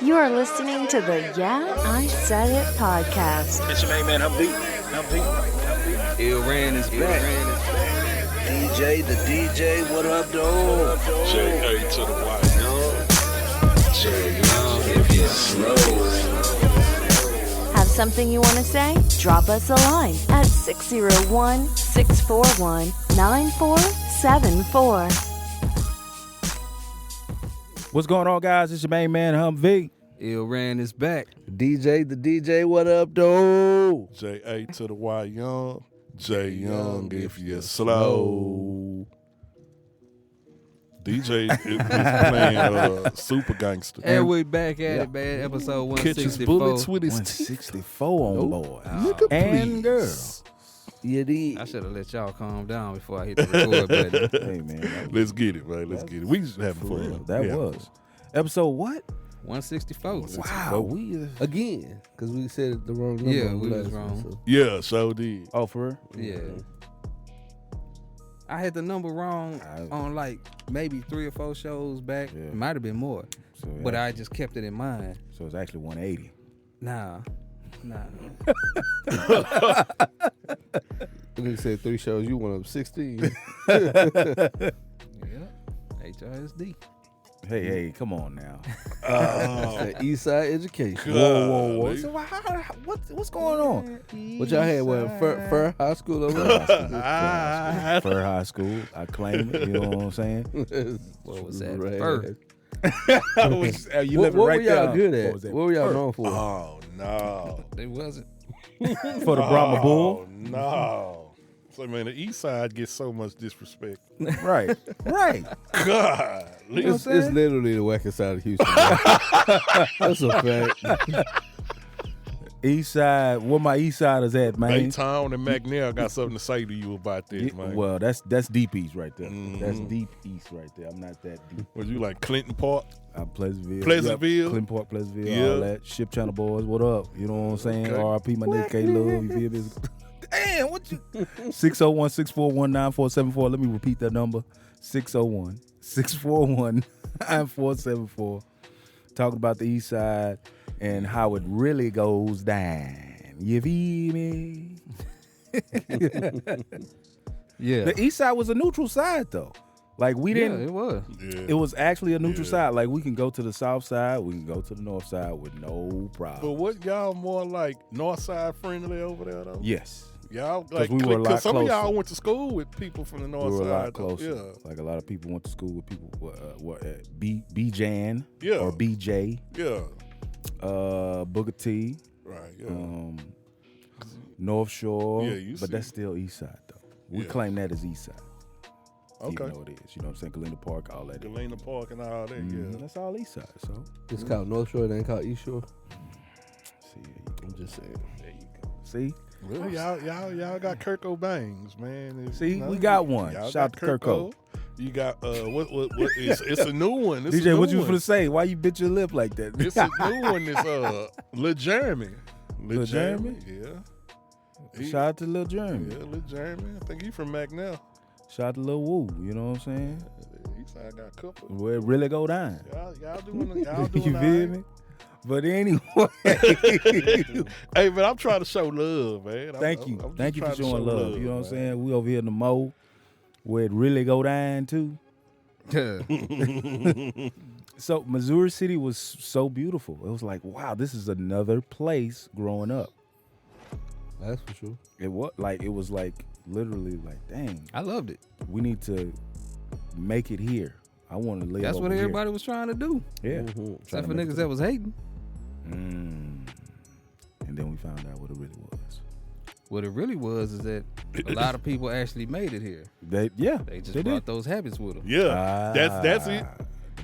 You are listening to the Yeah, I Said It podcast. It's your main man, Humvee. Ill Ran is back. DJ, the DJ, what up, dog? J.A. to the Y, J Young, if you slow. Have something you want to say? Drop us a line at 601-641-9474. What's going on, guys? It's your main man, Humvee. Ill Ran is back. DJ, the DJ, what up, dog? J.A. to the Y, Young. J Young, if you're slow. DJ is playing Super Gangster. And we back at it, man. Episode 164. Catches bullets with his teeth. 164 on board. Nigga, And girl. please. Yeah, I should have let y'all calm down before I hit the record button. Hey, man. Let's get it, man. Let's get it. We just having For real. fun. That Yeah. was. Episode what? 164. Wow. We again, because we said the wrong number. Yeah, on we the was last wrong. one, so. Yeah, so did. Oh, for real? Yeah. I had the number wrong on like maybe 3 or 4 shows back. Yeah. It might have been more. So, yeah. But I just kept it in mind. So it's actually 180. Nah. Nigga said 3 shows, you went up 16. Yeah. HRSD. Hey, come on now. That East Side Education. Whoa. So what's going on? What y'all had? What, Fur High School over there? Fur High School. I claim it. You know what I'm saying? What was that? Right. Fur. You What live it were right y'all there. good What at? was What that? were y'all known for? Oh, no. It wasn't. For the Brahma Bull? Oh, no. So, man, the East Side gets so much disrespect. Right. God. It's literally the wackest side of Houston. That's a fact. East Side. Where my East Siders at, man? Baytown and McNair got something to say to you about this, man. Well, that's deep East right there. Mhm. That's deep East right there. I'm not that deep. Was you like Clinton Park? Pleasantville. Pleasantville? Clinton Park, Pleasantville, Yeah. all that. Ship Channel Boys, what up? You know what I'm saying? Okay. RIP, my nigga K-Love, you feel me? Damn, what you... 601-641-9474. Let me repeat that number. 601-641-9474. Talking about the East Side and how it really goes down. You feel me? Yeah. The East Side was a neutral side, though. Like, we didn't... Yeah, it was. Yeah. It was actually a neutral Yeah. side. Like, we can go to the south side, we can go to the north side with no But problem. what y'all more like north side friendly over there though? Yes. Y'all like we were a lot some of y'all closer. went to school with people from the We north were a side. lot closer. though. Like, a lot of people went to school with people, B-Jan Yeah. or BJ, Yeah. Booker T, Yeah. Right. Yeah. North Shore. Yeah, you but see. that's still East Side, though. We Yeah. claim that as East Side. Okay. Even though it is. You know what I'm saying? Galena Park, all that. Galena Park and all that. Mhm. Yeah. That's all East Side, so. It's called North Shore, it ain't called East Shore. See, there you go. I'm just saying. There you go. See? Well, y'all got Kirk O'Bangs, man. It's, See, you know, we got one. y'all Shout got to Kirk O. You got what? It's a new one. It's a DJ, new what you one. finna say? Why you bit your lip like that? It's a new one. It's Lil Jeremy. Lil Jeremy? Yeah. Shout out to Lil Jeremy. Yeah, Lil Jeremy. I think he from McNair. Shout out to Lil Woo. You know what I'm saying? Eastside got a couple. Where it really go down. Y'all doing You all feel right. me? But anyway, Hey, man, I'm trying to show love, man. thank you. I'm just Thank you for trying to showing show love. You know what I'm man. saying? We over here in the Mo, where it really go down too. So Missouri City was so beautiful. It was like, wow, this is another place growing up. That's for sure. It was like literally like, dang, I loved it. we need to make it here. I want to live. That's what over everybody was trying to do. here. Yeah. Mhm. Trying Except to for make niggas it- that was hating. And then we found out what it really was. What it really was is that a lot of people actually made it here. They They just did. brought those habits with them. Yeah, that's it.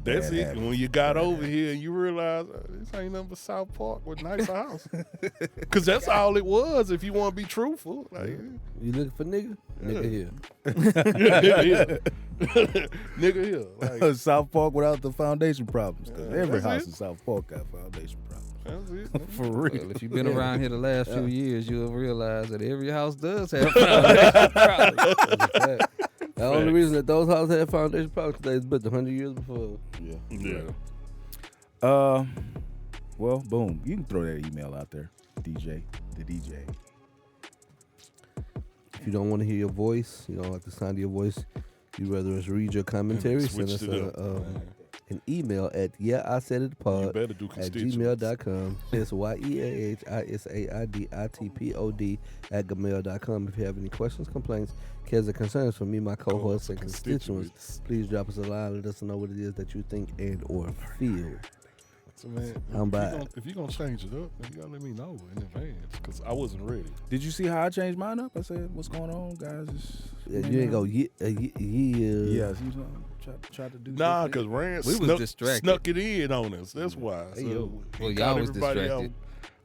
That's Bad it. habits. When you got over here and you realize this ain't nothing but South Park with nicer house. Because that's all it was if you want to be truthful. Like, You looking for nigga? Nigga here. Nigga here. Like, South Park without the foundation problems. Because every That's house it. in South Park got foundation problems. that's it. For real. Well, if you've been around here the last few years, you'll realize that every house does have foundation problems. The only reason that those houses had foundation problems today is built 100 years before. Yeah. Well, boom. You can throw that email out there, DJ. The DJ. If you don't want to hear your voice, you don't like the sound of your voice, you rather us read your commentary, send us an email at YeahISaidItPod You better do at constituents. gmail.com. It's YeahISaidItPod at gmail.com. If you have any questions, complaints, cares, or concerns for me, my co-hosts, and constituents, please drop us a line. Let us know what it is that you think and or feel. So, man, I'm back. if you're going to change it up, then you got to let me know in advance because I wasn't ready. Did you see how I changed mine up? I said, "What's going on, guys?" Yeah, you ain't go, Yes, you know, try to do. Nah, different. because Rand We was distracted. snuck it in on us. That's why. Hey, So yo. he Well, got y'all was everybody distracted.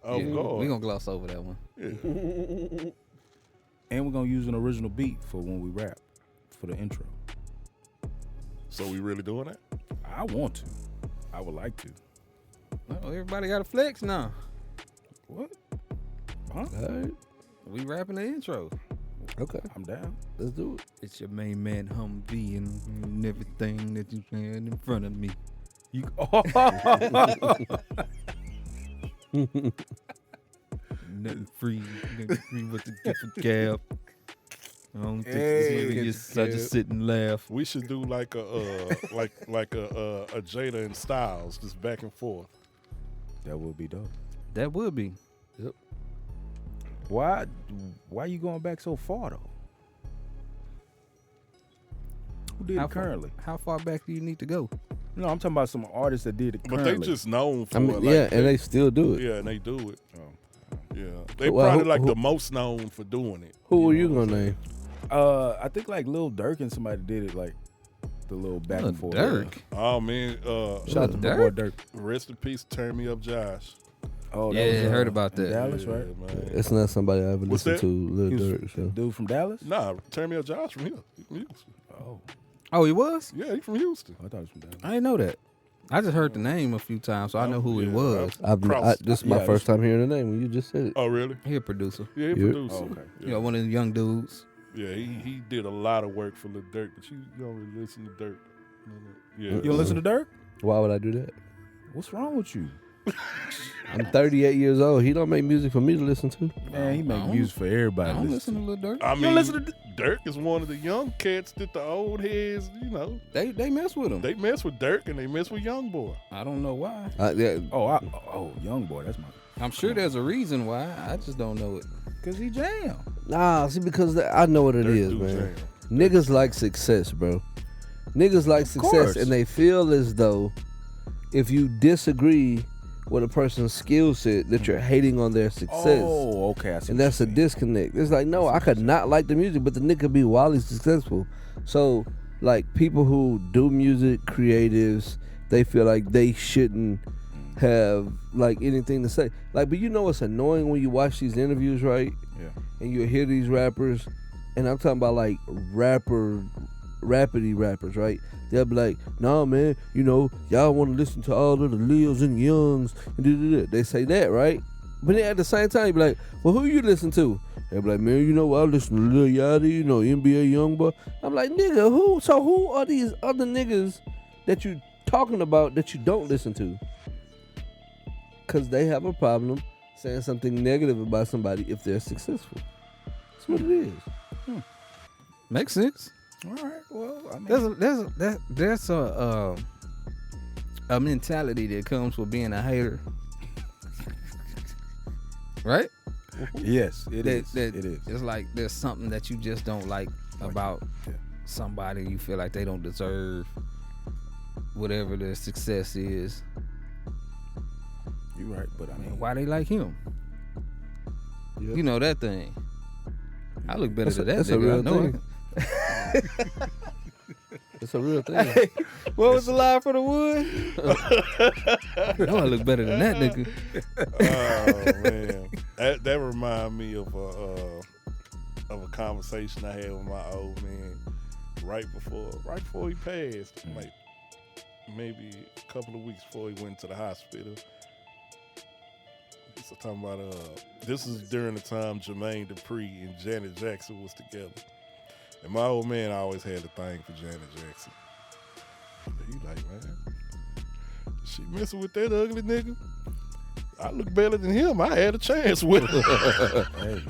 off guard. We gonna gloss over that one. Yeah. And we're gonna use an original beat for when we rap for the intro. So we really doing that? I want to. I would like to. Well, everybody got a flex now. What? Huh? All right. We rapping the intro. Okay. I'm down. Let's do it. It's your main man Humvee and everything that you saying in front of me. You. Nothing free with the different cab. I don't think Hey, this nigga get just the I just sit and laugh. We should do like a a Jada and Styles, just back and forth. That would be dope. That would be. Why you going back so far though? Who did it currently? How far back do you need to go? No, I'm talking about some artists that did it But currently. they just known for I mean, it. yeah, Like, and they still do it. yeah, and they do it. Oh. Yeah, they Well, probably who- like who- the most known for doing it. Who are you know what I'm gonna name? I think like Lil Durk and somebody did it like the little back and forth. Dirk. Oh man, Shout out to my boy Dirk. rest in peace, turn me up, Josh. Oh, Yeah, was, heard about in that. Dallas, Yeah, right? man. It's not somebody I ever What's listened that? to, He Lil was Durk. the So. dude from Dallas. Nah, turn me up, Josh from here. He from Houston. Oh, Oh, he was? Yeah, he from Houston. I thought it was from Dallas. I didn't know that. I just heard the name a few times, so I know who he Yeah, was. This is my Yeah, first time hearing the name when you just said it. Oh really? He a producer. Yeah, he Yeah. producer. Oh, okay. You know, one of the young dudes. Yeah, he did a lot of work for Lil Durk, but you don't really listen to Durk. Yeah, You don't listen to Dirk? Why would I do that? What's wrong with you? I'm 38 years old. He don't make music for me to listen to. Man, he I make don't- music for everybody. I to don't listen listen to Lil Durk. I You mean, listen to Durk is one of the young cats that the old heads, you know, They mess with him. they mess with Durk and they mess with Young Boy. I don't know why. Yeah, Young boy, that's my. I'm sure there's a reason why. I just don't know it. Cause he jam. nah, see, because I know what it Durk is, do man. jam. Niggas like success, bro. Niggas like success, course. and they feel as though if you disagree with a person's skill set, that you're hating on their success. Oh, okay. I see And what that's you're a saying. disconnect. It's like, no, I could not like the music, but the nigga be wildly successful. So, like, people who do music, creatives, they feel like they shouldn't have, like, anything to say. Like, but you know what's annoying when you watch these interviews, right? Yeah. And you hear these rappers, and I'm talking about, like, rapidy rappers, right? They'll be like, nah, man, you know, y'all want to listen to all of the Leos and Youngs. And da-da-da. They say that, right? But then at the same time, you be like, well, who you listen to? They be like, man, you know, I listen to Lil Yachty, you know, NBA Youngboy. I'm like, nigga, who? So who are these other niggas that you talking about that you don't listen to? Because they have a problem saying something negative about somebody if they're successful. That's what it is. Makes sense. All right. Well, I mean, There's a mentality that comes with being a hater, right? yes, it is. That It is. It's like there's something that you just don't like about somebody. You feel like they don't deserve whatever their success is. You're right, but I mean, Why they like him? Yep. You know that thing. I look better than that. That's a nigga. real I know thing. It's a real thing. What was the line for the wood? I know I look better than that nigga. Oh man, that remind me of a conversation I had with my old man right before he passed, like maybe a couple of weeks before he went to the hospital. So talking about this is during the time Jermaine Dupri and Janet Jackson was together, and my old man always had a thing for Janet Jackson. He like, man, she messing with that ugly nigga. I look better than him. I had a chance with him. Hey,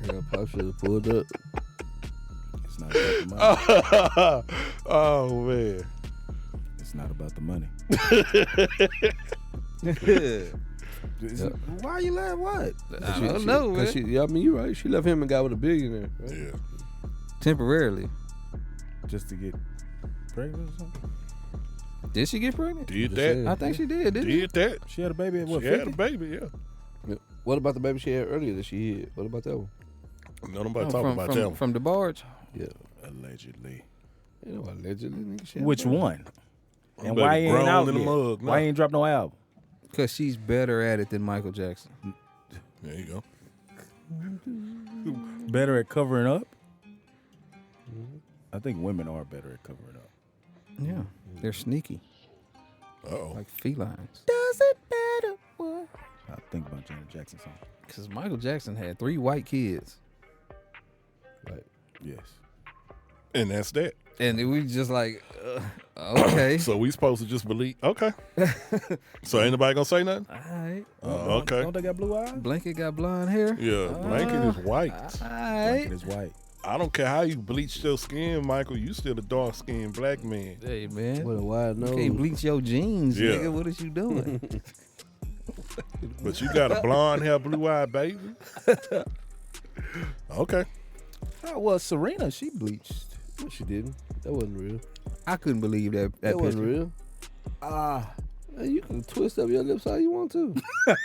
Yeah, Pop should have pulled up. it's not about the money. Oh man. It's not about the money. Why you laugh? What? I don't know, man. Yeah, I mean, you're right. She left him and got with a billionaire. Right? Yeah. Temporarily. Just to get pregnant or something? Did she get pregnant? Did Just that. saying. I think she did, didn't she? Did that. She had a baby at what, She had 50? a baby, yeah. Yeah. What about the baby she had earlier that she hid? What about that one? Nobody Oh, talking about that one. From the barge? Yeah. Allegedly. You know, allegedly, nigga. She had Which a baby. one? And Baby why he ain't grown out in the yet? mug, Why nah. he ain't dropped no album? Because she's better at it than Michael Jackson. There you go. Better at covering up? I think women are better at covering up. Yeah. They're sneaky. Uh-oh. Like felines. Does it matter what? I think about Janet Jackson song. Because Michael Jackson had 3 white kids. Right. Yes. And that's that. And we just like, okay. So we supposed to just believe. Okay. So ain't nobody gonna say nothing? All right. Okay. Don't they got blue eyes? Blanket got blonde hair. Yeah. Blanket is white. All Blanket right. is white. I don't care how you bleach your skin, Michael. You still a dark skinned black man. Hey, man. With a wide nose. You can't bleach your jeans, Yeah. nigga. What is you doing? But you got a blonde hair, blue eyed baby. Okay. Oh, well, Serena, she bleached. No, she didn't. That wasn't real. I couldn't believe that That picture. wasn't real. Man, you can twist up your lips how you want to.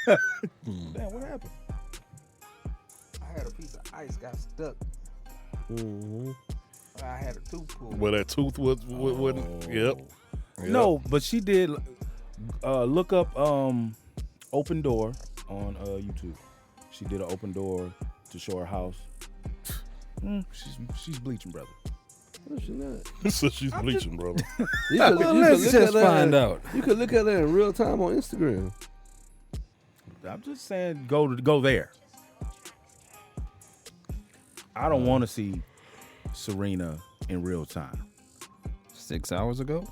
Damn, what happened? I had a piece of ice got stuck. Mm-hmm. I had a tooth pulled. Well, that tooth was. Yep. No, but she did look up Open Door on YouTube. She did an open door to show her house. She's bleaching, brother. No, she not. So she's bleaching, brother. You could, Well, you let's could just look at find that. out. You could look at that in real time on Instagram. I'm just saying, go there. I don't want to see Serena in real time. 6 hours ago.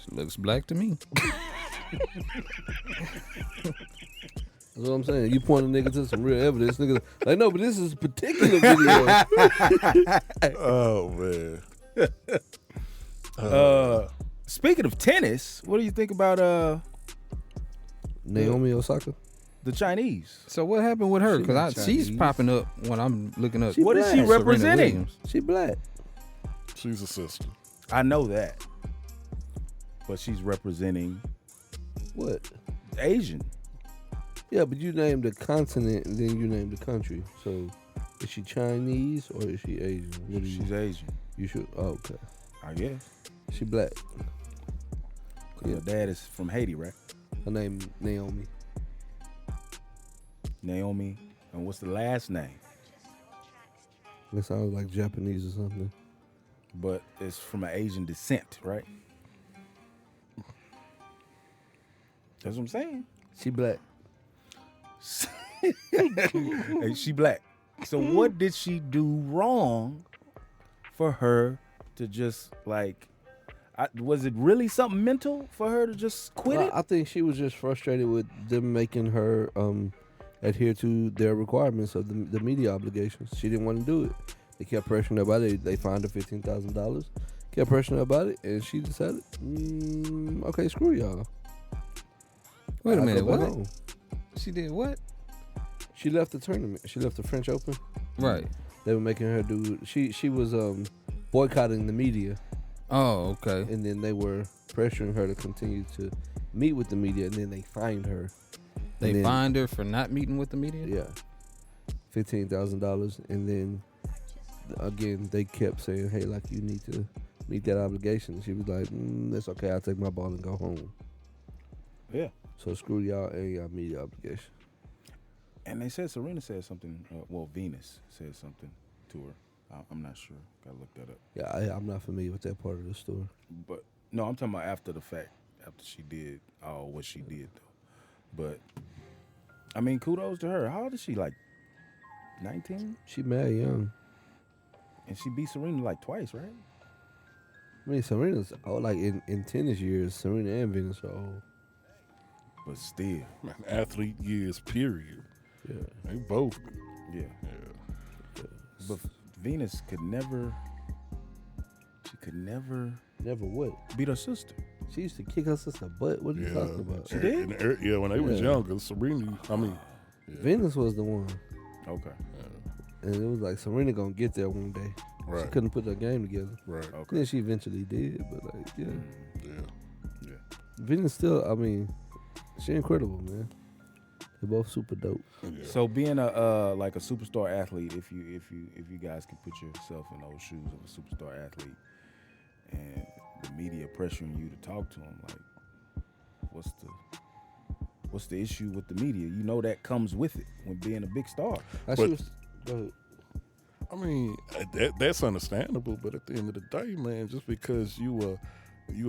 She looks black to me. That's what I'm saying. You point a nigga to some real evidence. Nigga, like, no, but this is a particular video. Oh man. Speaking of tennis, what do you think about Naomi Osaka. the Chinese? So what happened with her? She Because not she's Chinese. popping up when I'm looking up. She What is she black. Serena representing? Williams. She black. She's a sister. I know that, but she's representing What? Asian. Yeah, but you named the continent and then you named the country. So, is she Chinese or is she Asian? What do She's Asian, you should? Oh, okay. I guess. She black. 'Cause her dad is from Haiti, right? Her name Naomi. Naomi. And what's the last name? That sounds like Japanese or something. But it's from an Asian descent, right? That's what I'm saying. She black. Hey, she black. So what did she do wrong for her to just like? Was it really something mental for her to just quit it? I think she was just frustrated with them making her adhere to their requirements of the media obligations. She didn't want to do it. They kept pressuring her about it. They fined her $15,000. Kept pressuring her about it, and she decided, okay, screw y'all. Wait a I'll minute, go back what? home. She did what? She left the tournament. She left the French Open. Right. They were making her do. She was boycotting the media, Oh, okay. and then they were pressuring her to continue to meet with the media, and then they fined her. They And then- fined her for not meeting with the media? Yeah, $15,000, and then again they kept saying, "Hey, like you need to meet that obligation." She was like, "That's okay. I'll take my ball and go home." Yeah. So screw y'all and y'all media obligation. And they said Serena said something. Well, Venus said something to her. I'm not sure. Gotta look that up. Yeah, I'm not familiar with that part of the story. But no, I'm talking about after the fact. After she did all what she did, though. But I mean, kudos to her. How old is she? Like 19? She mad young. And she beat Serena like twice, right? I mean, Serena's like in tennis years. Serena and Venus are old. But still, Man, athlete years, period. Yeah. They both. yeah. Yeah. But Venus could never. She could never Never what? beat her sister. She used to kick her sister butt. What are you talking about? She did? Yeah, when they was Yeah. younger, Serena. I mean, Venus was the one. Okay. And it was like Serena gonna get there one day. She right, couldn't put her game together. right, Okay. Then she eventually did, but like, yeah. yeah. Venus still, I mean, she incredible, man. They're both super dope. Yeah. So being a like a superstar athlete, if you guys can put yourself in those shoes of a superstar athlete, and the media pressuring you to talk to them, like, what's the issue with the media? You know that comes with it when being a big star. Go ahead. I mean, that's understandable, but at the end of the day, man, just because you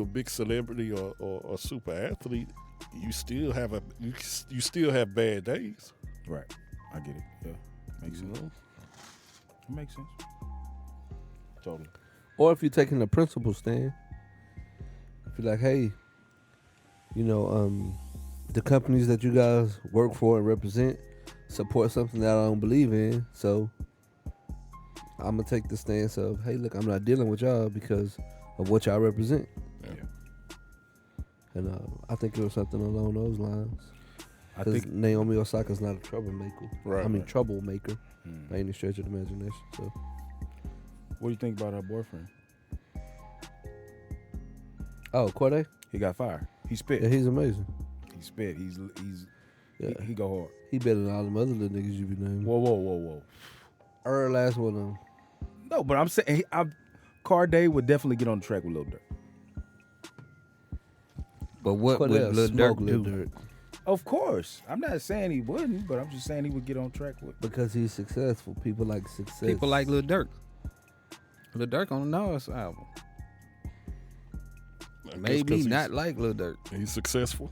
a big celebrity or a super athlete, you still have you still have bad days. Right. I get it. Yeah. Makes You sense. know? It makes sense. Totally. Or if you're taking a principle stand, if you're like, hey, you know, the companies that you guys work for and represent support something that I don't believe in, so I'm gonna take the stance of, hey, look, I'm not dealing with y'all because of what y'all represent. Yeah. And I think it was something along those lines. I Because think Naomi Osaka's not a troublemaker. Right, I mean, right. troublemaker by any stretch of the imagination. So What do you think about her boyfriend? Oh, Corday? He got fired. He spit. Yeah, he's amazing. He spit. He's Yeah. he go hard. He better than all them other little niggas you be naming. Whoa. Last one of them. No, but I'm saying Corday would definitely get on the track with Lil Durk. But what would Cordell Lil smoke Durk Lil do? Durk Of course. I'm not saying he wouldn't, but I'm just saying he would get on track with. because he's successful. People like success. People like Lil Durk. Lil Durk on the Nas album. I guess Maybe 'cause not like Lil Durk. He's successful.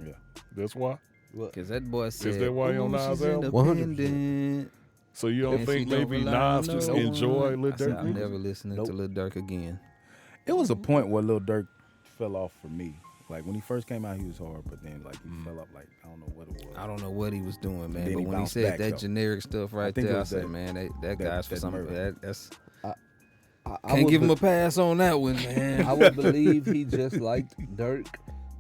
Yeah. That's why. What? Cause that boy said, that why he on "Ooh, Nas she's album?" 100%. independent, So you don't and think she don't maybe rely on Nas just no enjoy one." Lil I said, Durk I'm music? never listening Nope. to Lil Durk again. It was a point where Lil Durk fell off for me. Like when he first came out, he was hard, but then like he fell off. Like I don't know what it was. I don't know what he was doing, man. then But he when he bounced said back, that though. generic stuff right think it there, I was said, that- man, that guy's for that something. murder. That's I can't would give him be- a pass on that one, man. I would believe he just liked Dirk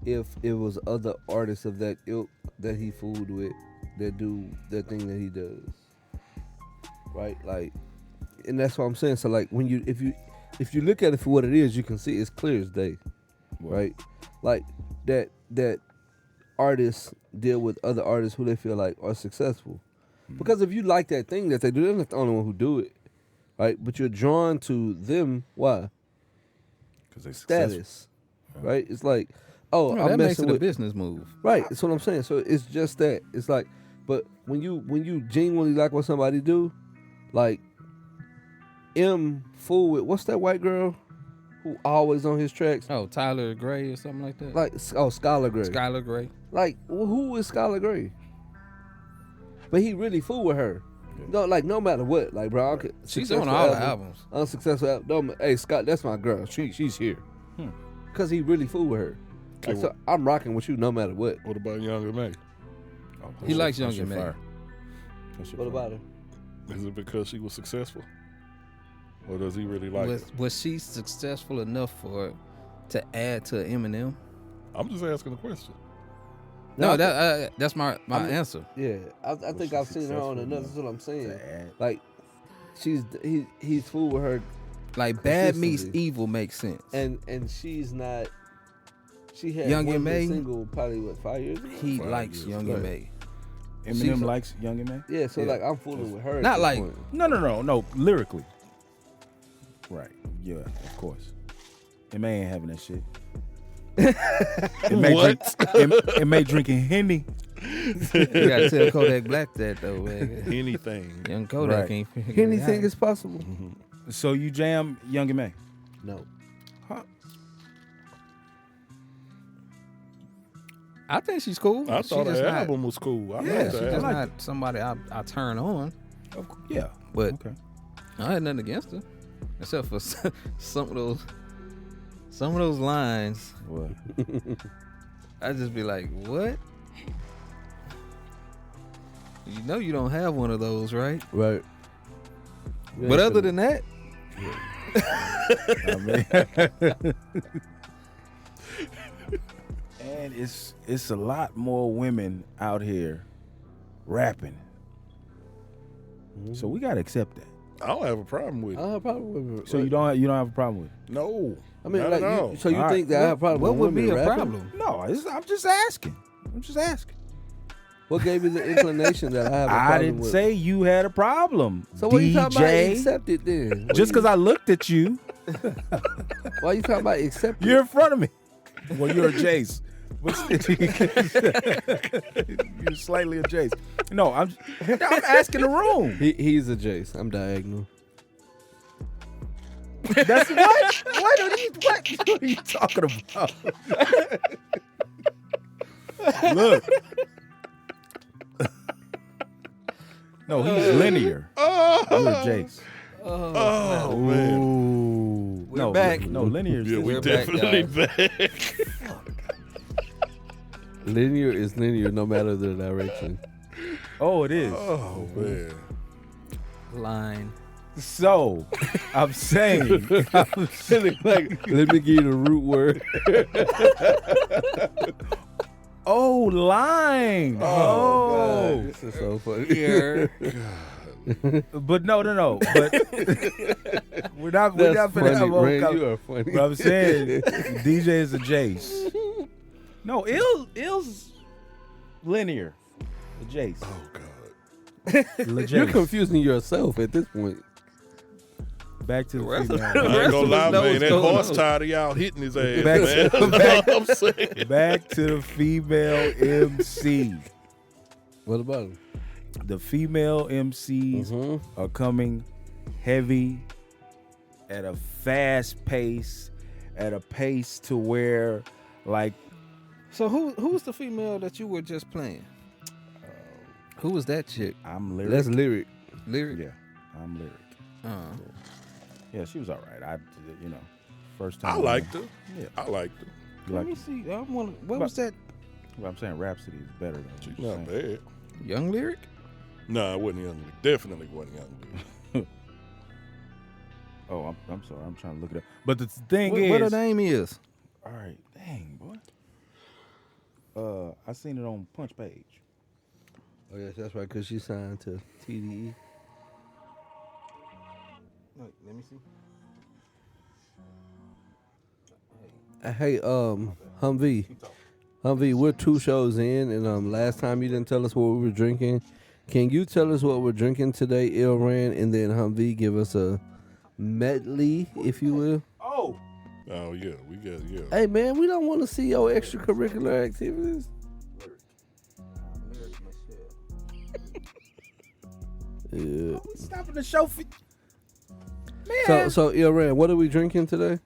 if it was other artists of that ilk that he fooled with that do that thing that he does. Right? Like, and that's what I'm saying. So like when if you look at it for what it is, you can see it's clear as day. Right? Like that artists deal with other artists who they feel like are successful. Because if you like that thing that they do, they're not the only one who do it. Right? But you're drawn to them. Why? Because they successful. Status. Right? It's like, oh, No, I'm that makes messing it a with. business move. Right. That's what I'm saying. So it's just that. It's like, but when you genuinely like what somebody do, like fool with what's that white girl who always on his tracks? Oh, Tyler Gray or something like that. Like Skylar Gray. Skylar Gray. Like who is Skylar Gray? But he really fool with her. No, like no matter what, like bro, She's on all the albums. Unsuccessful album. Hey Scott, that's my girl. She's here. Cause he really fool with her. Like, so I'm rocking with you no matter what. What about Younger May? He likes Young and May. What about her? Is it because she was successful, or does he really like her? Was she successful enough to add to Eminem? I'm just asking a question. No, that's my answer. Yeah, I think she I've seen her on successful enough. That's what I'm saying. add? Like, he's fooled with her, Like Bad Meets Consistency. Evil makes sense. and she's not. She had Young one and May? single probably 5 years ago. He 5 likes years Young ago. and May. Eminem She's- likes Young and May? Yeah, so Yeah. like I'm fooling with her. at Not this like- point. No, lyrically. Right. Yeah, of course. It ain't having that shit. It may drinking Henny. You gotta tell Kodak Black that though, man. Anything. Young Kodak Right. ain't figuring it Anything out. is possible. So you jam Young and May. No, I think she's cool. I She thought just the not- album was cool. I Yeah, like she's the just album. not somebody I turn on. Yeah. But Okay. I had nothing against her, except for some of those lines. What? I just be like, what? You know you don't have one of those, right? Right. But other than that, I mean, and it's a lot more women out here rapping. So we gotta accept that. I don't have a problem with I it. have a problem with it. So you don't have a problem with it? No. I mean, not like, at all. so you All think right. that I have a problem what with would be women a rapping? problem? No, I'm just asking. What gave you the inclination that I have a problem I didn't with? say you had a problem. So what are you talking about? DJ. Accept it then. Just because I looked at you, Why are you talking about accept it? you're in front of me. Well, you're a Jace. You're slightly a Jace. No, I'm asking the room. He's a Jace. I'm diagonal. That's what? What are you talking about? Look. No, he's linear. You're a Jace. Oh, man. Ooh. We're back. No, linear is Yeah, we We're back, definitely guys. back. Linear is linear no matter the direction. Oh, it is. Oh, man. Line. So, I'm saying, Like, let me give you the root word. line. Oh, God, this is so funny. Here. but no. But we're not That's finna funny, have a whole Ren, con- you are funny. But I'm saying, DJ is a Jace. No, Ill's linear. The Jace. Oh, God. You're confusing yourself at this point. Back to the rest of- female. I ain't gonna lie, knows man. That going horse on. tired of y'all hitting his ass, Back- man. That's all I'm saying. Back to the female MC. What about him? The female MCs are coming heavy at a fast pace, at a pace to where, like, So who's the female that you were just playing? Who was that chick? I'm lyric. That's lyric. Lyric? Yeah, I'm lyric. Yeah, she was all right. First time. I liked her. Yeah. I liked her. You Let like me see. I want. What was that? Well, I'm saying Rhapsody is better though. She's not bad. Young Lyric? No, it wasn't young. Definitely wasn't young. Oh, I'm sorry. I'm trying to look it up. But the thing What her is, name is? all right, dang boy. I seen it on Punch Page. Oh, yes, that's right, because she signed to TDE. Let me see. Hey, Humvee, we're 2 shows in, and last time you didn't tell us what we were drinking. Can you tell us what we're drinking today, Ilran, and then Humvee give us a medley, if you will? Oh, Oh, yeah. We got, yeah. Hey, man, we don't want to see your extracurricular activities. Yeah. stopping the show for man. So Ilran, what are we drinking today?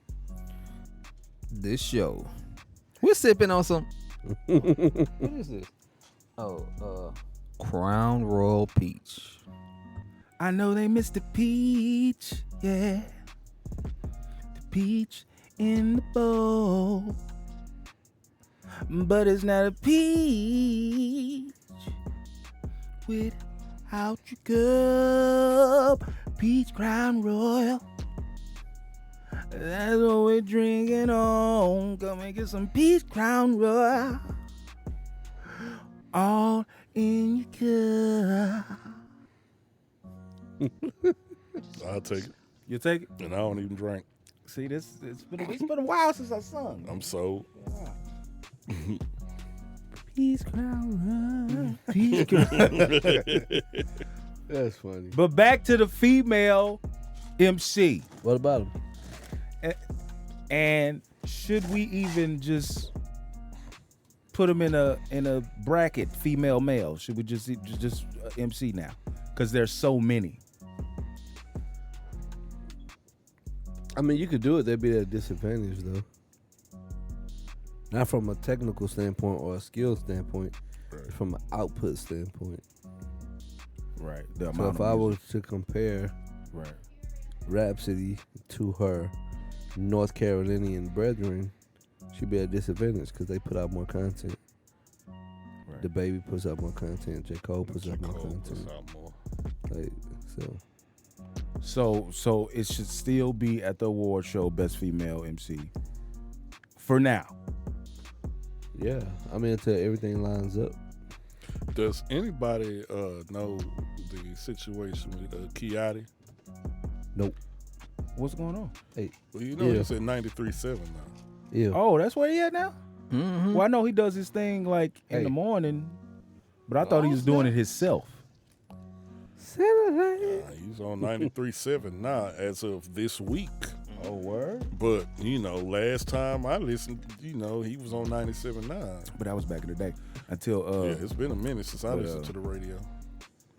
This show. We're sipping on some. What is this? Oh, Crown Royal Peach. I know they missed the peach, yeah. The peach in the bowl. But it's not a peach without your cup. Peach Crown Royal. That's what we're drinking on. Come and get some Peach Crown Royal. All in your cup. I'll take it. You take it? And I don't even drink. See, it's been a while since I sung. I'm sold. Peach Crown Royal. Peach Crown. That's funny. But back to the female MC. What about him? And should we even just put them in a bracket, female male? Should we just MC now? Because there's so many. I mean, you could do it. They'd be at a disadvantage, though. Not from a technical standpoint or a skill standpoint, Right. from an output standpoint. Right. The So amount if of I music. was to compare Right. Rhapsody to her North Carolinian brethren, she'd be at a disadvantage because they put out more content. Right. The Baby puts out more content. J. Cole puts out more content. Like So it should still be at the award show Best Female MC for now. Yeah, I mean until everything lines up. Does anybody know the situation with Kiati? Nope. What's going on? Hey, Well, you know Yeah. he's at 93.7 now. yeah. Oh, that's where he at now? Mm-hmm. Well, I know he does his thing like in Hey. the morning, but I thought he was doing it himself. He's on 93.7 now as of this week. Oh, word? But, last time I listened, he was on 97.9. But that was back in the day. Until Yeah, it's been a minute since I but, listened to the radio.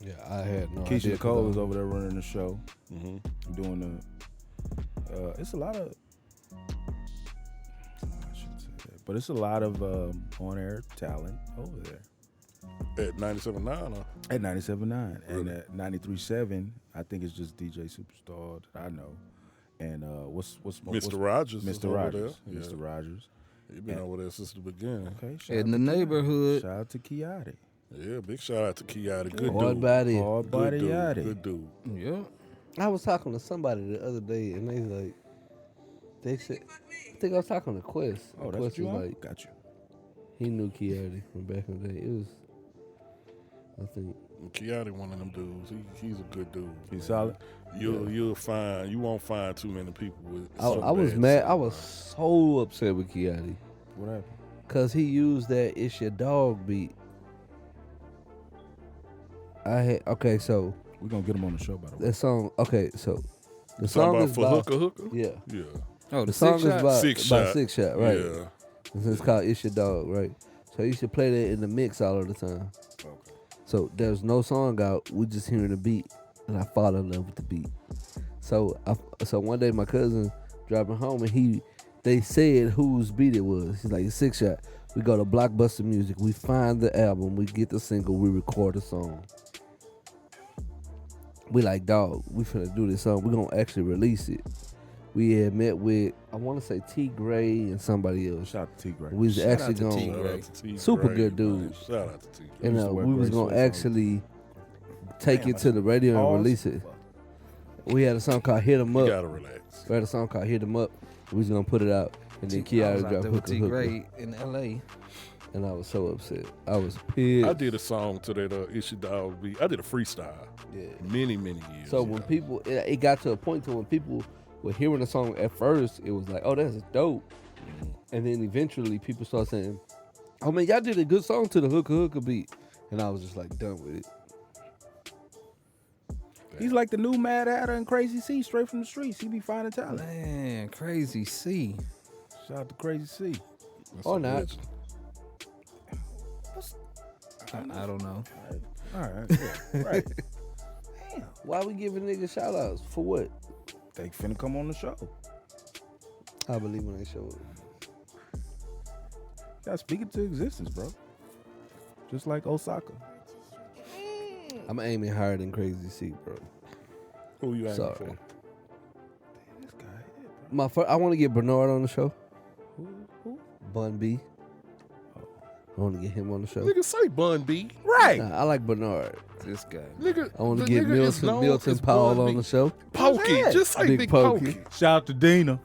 Yeah, I had no Keisha idea. Nicole was over there running the show, Mm-hmm. doing the. It's a lot of. I shouldn't say that, but it's a lot of on-air talent over there At 97.9, huh? at 97.9 and Really? at 93.7. I think it's just DJ Superstar that I know, and what's Mr. Rogers. is Mr. over Rogers, there. Mr. Rogers. He's been over there since the beginning. Okay, shout In out the to Kiati. neighborhood. Shout out to Kiati. Yeah, big shout out to Kiati. Good Hard dude. body. Hard Good body dude. Yachty. Good dude. Yeah. I was talking to somebody the other day, and they said, I think I was talking to Quest. Oh, that's Quest what you was on? like, Got you. he knew Kiati from back in the day. It was, I think, Kiati, one of them dudes. He's a good dude. He's man. solid. You'll find you won't find too many people with. I was mad. I was so upset with Kiati What happened? because he used that "It's Your Dog" beat. So We're gonna get him on the show, by the way. that song. Okay, so the Talking song about is for about hooker. yeah. Yeah. Oh, The song is about Six about Shot. Six Shot, right? Yeah. It's called "It's Your Dog," right? So you should play that in the mix all of the time. Okay. So there's no song out. We just hearing the beat, and I fall in love with the beat. So one day my cousin driving home, and they said whose beat it was. He's like, "It's Six Shot." We go to Blockbuster Music. We find the album. We get the single. We record the song. We like, dog, we finna do this song. We gonna actually release it. We had met with, I want to say T. Gray and somebody else. Shout out to T. Gray. We was Shout actually out to T. gonna, Gray. Shout out to T. Super Gray, good man. dude. Shout out to T. Gray. and used to work we was Gray's gonna Sweat actually take Damn, it to the radio and Pause. release it. We had a song called "Hit 'Em You Up." gotta relax. We had a song called "Hit 'Em Up." We was gonna put it out, and then I was Kiara out dropped there with "Hooker T. Hooker," Gray in L.A. and I was so upset. I was pissed. I did a song to that Issue Dog beat. I did a freestyle Yeah. many years. So when people, it got to a point to when people were hearing the song at first, it was like, "Oh, that's dope," and then eventually people started saying, "Oh man, y'all did a good song to the hooker hooker beat," and I was just like done with it. He's like the new Mad Hatter and Crazy C, straight from the streets. He be finding talent. Man, Crazy C. Shout out to Crazy C. That's or a not. legend. I don't know. All right. Yeah, right. Damn. Why we giving niggas shout outs for what? They finna come on the show. I believe when they show up. Gotta speak it to existence, bro. Just like Osaka. I'm aiming higher than Crazy C, bro. Who you aiming Sorry. for? This guy. I want to get Bernard on the show. Who? Bun B. I want to get him on the show. Nigga, say Bun B. Right. Nah, I like Bernard. This guy. Nigga, I want to the get nigga is known Milton as Powell Bun on B. the show. Pokey. that? Just say Big Big Pokey. Pokey. Shout out to Dina.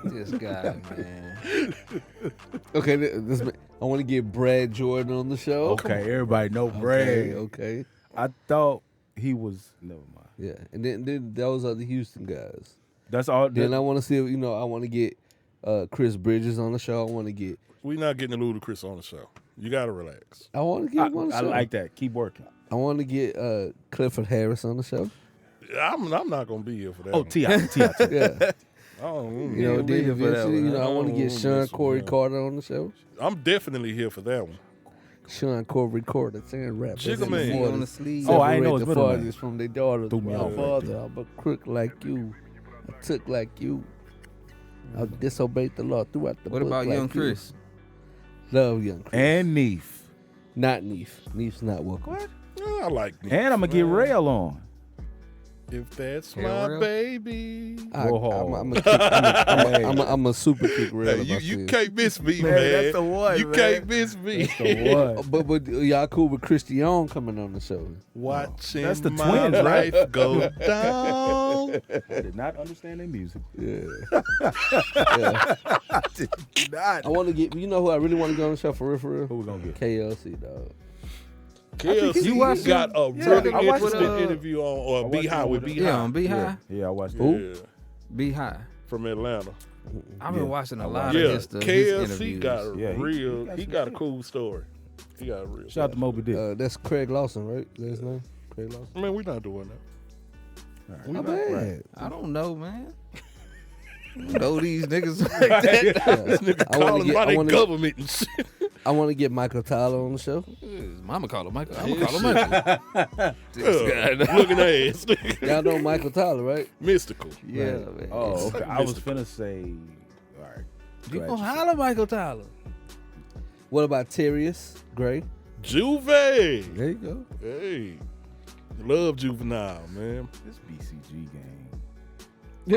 This guy, man. Okay, I want to get Brad Jordan on the show. Okay, everybody know Brad. Okay. I thought he was. Never mind. Yeah, and then those are the Houston guys. That's all. Then I want to see, I want to get Chris Bridges on the show. I want to get We not getting the Ludacris on the show. You gotta relax. I want to get him on the I show. like that. Keep working. I want to get Clifford Harris on the show. I'm not gonna be here for that. Oh, one. T.I. Yeah. I don't, You know, we'll be then here for that eventually, one. I want to I get don't Sean miss Corey him. Carter on the show. I'm definitely here for that one. Sean Corey Carter, saying rap. Jigga Man. On the sleeve. Oh, I ain't know his the middle name. fathers from their daughters. Threw me My off right father, there. I'm a crook like you. I took like you. I disobeyed the law throughout the What book about like Young you. Chris? Love Young Chris. And Neef. Not Neef. Neef's not welcome. What? Yeah, I like Nick. And I'm gonna get Rail on. If that's Hell my real? baby. I'm a super kick real. Hey, about you this. can't miss me, Man, man. that's the one, You man. can't miss me. That's the one. But y'all cool with Christian coming on the show? Watching That's the my twins, right? life go down. I did not understand their music. Yeah. I did not. I want to get. You know who I really want to go on the show for real? Who we gonna get? KLC, dog. KLC You watched got a Yeah, really I watched interesting it. interview on watched Be High it with with Be Yeah, High. on Be High. Yeah, I watched it. Who? Yeah, Be High. from Atlanta. I've been Yeah. watching a I lot watched of Yeah, his KLC interviews. got a Yeah, he real. got He some got a shit. cool story. He got a real. Shout out to Moby Dick. That's Craig Lawson, right? That's his name. Craig Lawson. Man, we not doing that. We My not. bad. I don't know, man. I don't know these niggas like that. This nigga I wanna calling get- by I their wanna- government and shit. I want to get Michael Tyler on the show. His Mama call him Michael. I'm gonna call him Michael. This guy, Looking ass. Y'all know Michael Tyler, right? Mystical. yeah, man. Oh, okay. I was finna say. All right. You Glad gonna said holler Michael Tyler? What about Terrius Gray? Juve. There you go. Hey. Love Juvenile, man. this BCG game. You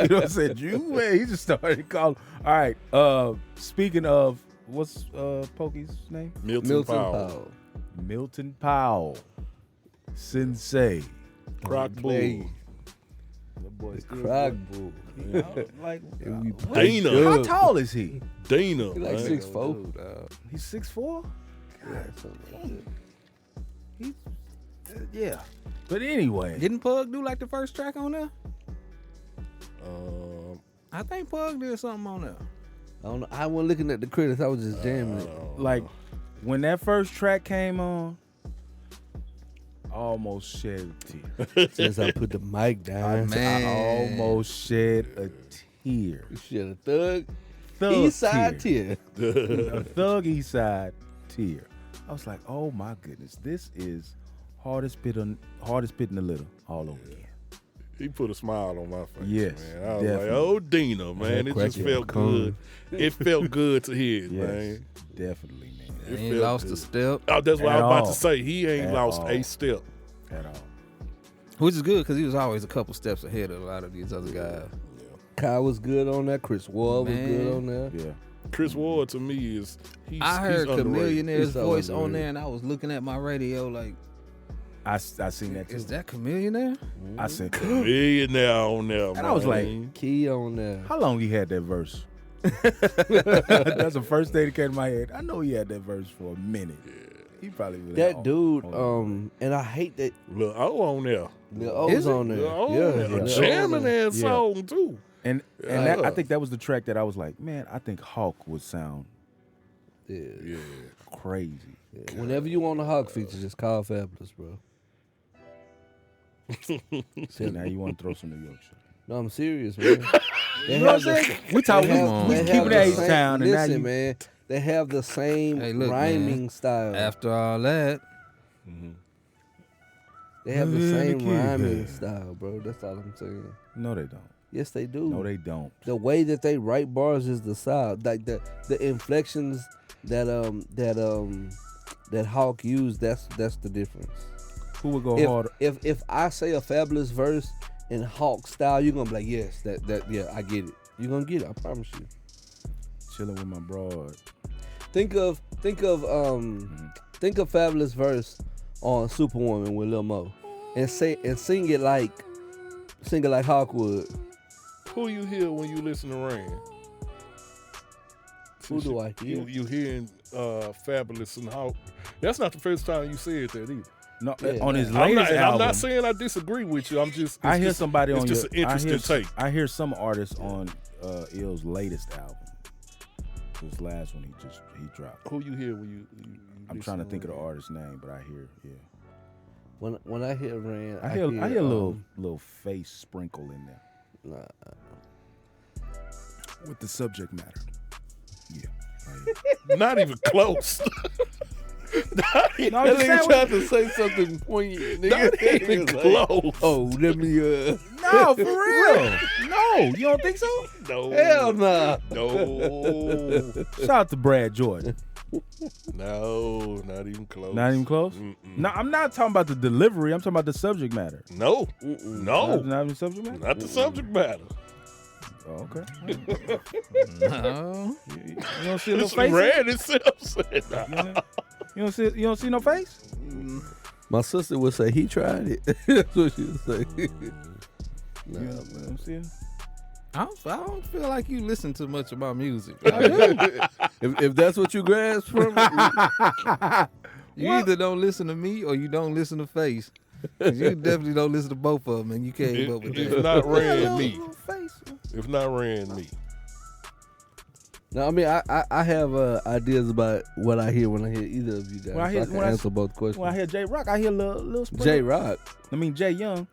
know what I said? Juve. He just started calling. All right. Speaking of, what's Pokey's name? Milton Powell. Milton Powell. Sensei. Croc Bull. Hey, That boy's Croc Bull. Like, And we what- played Dana. good. how tall is he? Dana. He like man. 6'4". He's 6'4". Yeah, something like that. Yeah. But anyway. Didn't Pug do like the first track on there? Um, I think Pug did something on there. I don't know. I wasn't looking at the credits. I was just jamming it. Like, when that first track came on, I almost shed a tear. Since I put the mic down, Man. I almost shed a tear. you should have thug. Thug East side tear. A Thug East Side tear. I was like, oh my goodness, this is hardest bit in the litter all over again. he put a smile on my face. Yes, man. I was definitely. like, oh, Dina, man. It crack just you felt up, come. good. It felt good to hear it, Yes, man. definitely, man. It He ain't felt lost good. a step, Oh, that's what I At was about all. to say. He ain't At lost all. a step. At all. which is good because he was always a couple steps ahead of a lot of these other guys. Kyle was good on that. Chris Ward was good Man. on there. Yeah. Chris Ward to me is he's I heard he's underrated. Chamillionaire's He's so voice on underrated. there, and I was looking at my radio like, I seen that too. is that Chamillionaire? I said, Millionaire on there, and I was like, man. Key on there. how long he had that verse? That's the first thing that came to my head. I know he had that verse for a minute. He probably was That dude, on and I hate that Lil O on there. Lil O's Is it? on there. Lil O Yeah, on there. Lil A O's jamming on there. ass Yeah. song too. And Yeah. that, I think that was the track that I was like, man, I think Hawk would sound Yeah. Yeah. crazy. Yeah. Whenever you want a Hawk feature, just call Fabulous, bro. See, now you want to throw some New York shit. No, I'm serious, man. They You know what have I'm the- saying? We talk, they have- we they keep have it the at H same- Town, and now Listen, you, man, they have the same Hey, look, rhyming man. style. After all that, They have the Yeah, same the kid, rhyming yeah. style, bro. That's all I'm saying. no, they don't. Yes, they do. No, they don't. The way that they write bars is the style, like the inflections that Hawk used. That's the difference. Who would go harder? If I say a Fabulous verse in Hawk style, you're gonna be like, yes, that yeah, I get it. You're gonna get it. I promise you. Chilling with my broad. Think of Fabulous verse on Superwoman with Lil Mo, and sing it like Hawk would. Who you hear when you listen to Rain? Who do I hear? You hearing Fabulous and Hawk. That's not the first time you said that either. No, Yeah. on his I'm latest album. not saying I disagree with you. I'm just I hear somebody it's on just your. an interesting take. I hear some artists on Ill's latest album. This last one he dropped. Who you hear when you I'm listen trying to think of the Rain? artist's name, but I hear When I hear Rain, I hear a little face sprinkle in there Nah. with the subject matter. Yeah. Not even close. Not even, No, I'm just saying tried to say something poignant. not Nigga. even Like, close. oh, let me No, for real. No, you don't think so? No. hell nah. No. Shout out to Brad Jordan. No, not even close. Not even close? Mm-mm. No, I'm not talking about the delivery. I'm talking about the subject matter. No, Not the subject matter? not the subject matter. Oh, okay. No. You don't see a little It's face? red itself. Nah. You don't see no face? My sister would say he tried it. That's what she would say. Nah, You man. don't see it? I don't feel like you listen too much about music. If that's what you grasp from it, You either don't listen to me or you don't listen to Face. 'Cause you definitely don't listen to both of them, and you came up with If that. not ran me. Little face. If not ran me. no, I mean I have ideas about what I hear when I hear either of you guys. When I So hear- I can when I- answer both questions. When I hear J Rock, I hear a little sprinkle. J Rock. I mean Jay Young.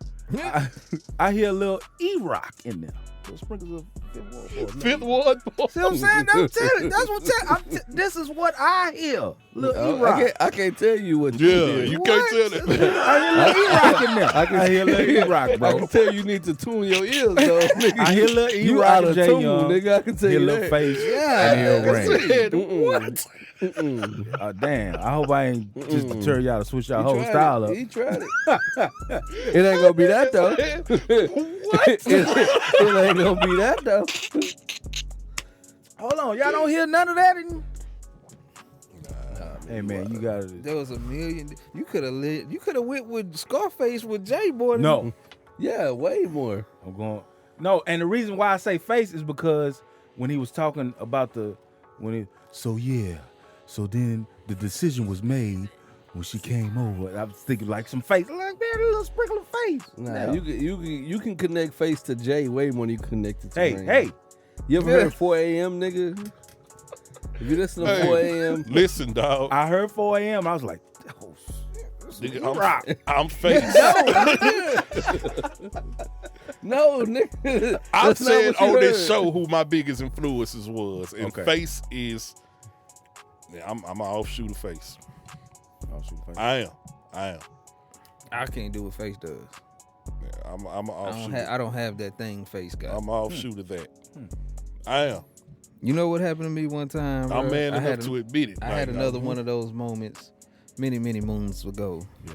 I hear a little E Rock in there. Little sprinkles of Fifth Ward. See what I'm saying? I'm telling. That's what I'm telling. This is what I hear. Little E Rock. I can't tell you what you Yeah, hear. you can't tell that. I hear little E Rock in there. I hear little E Rock, I bro. can tell you need to tune your ears though. Nigga. I hear little E You Rock out and of Jay tune, Young. nigga. I can tell Hear you little that. face. Yeah, And hear rain. What? Damn. I hope I ain't just deter y'all to switch y'all whole style up. He tried it. It ain't gonna be that though. It ain't gonna be that though. Hold on, y'all don't hear none of that. Hey man, you gotta. there was a million. You could have went with Scarface with Jay Boy. No, Yeah, way more. I'm going. No, and the reason why I say face is because when he was talking about so then the decision was made when she came over. I was thinking like some face, like man, a little sprinkle of face. Nah, you can connect face to Jay way more than you connect it to Hey, Rain. hey, You ever heard 4 a.m. nigga? If you listen to Hey. 4 a.m. Listen, dog. I heard 4 a.m. I was like, oh shit. Nigga, I'm face. No, nigga. I've That's not said what you on this heard. show who my biggest influences was, and Okay. Face is. Yeah, I'm an offshoot of Face. Oh, shoot, face. I am. I can't do what Face does. Yeah, I'm an offshoot. I don't have that thing Face got. I'm an offshoot of that. I am. You know what happened to me one time? I'm bruh? man I had enough to admit it. I had another one of those moments many moons ago. Yeah.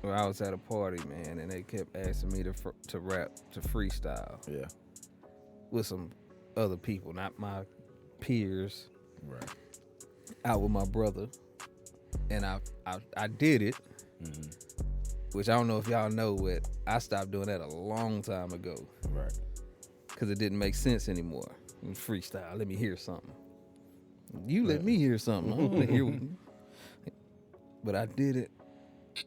Where I was at a party, man, and they kept asking me to rap, to freestyle Yeah. with some other people, not my peers. Right. Out with my brother, and I did it, which I don't know if y'all know, but I stopped doing that a long time ago Right. because it didn't make sense anymore. Freestyle, let me hear something. You let me hear something. I don't want to hear. But I did it,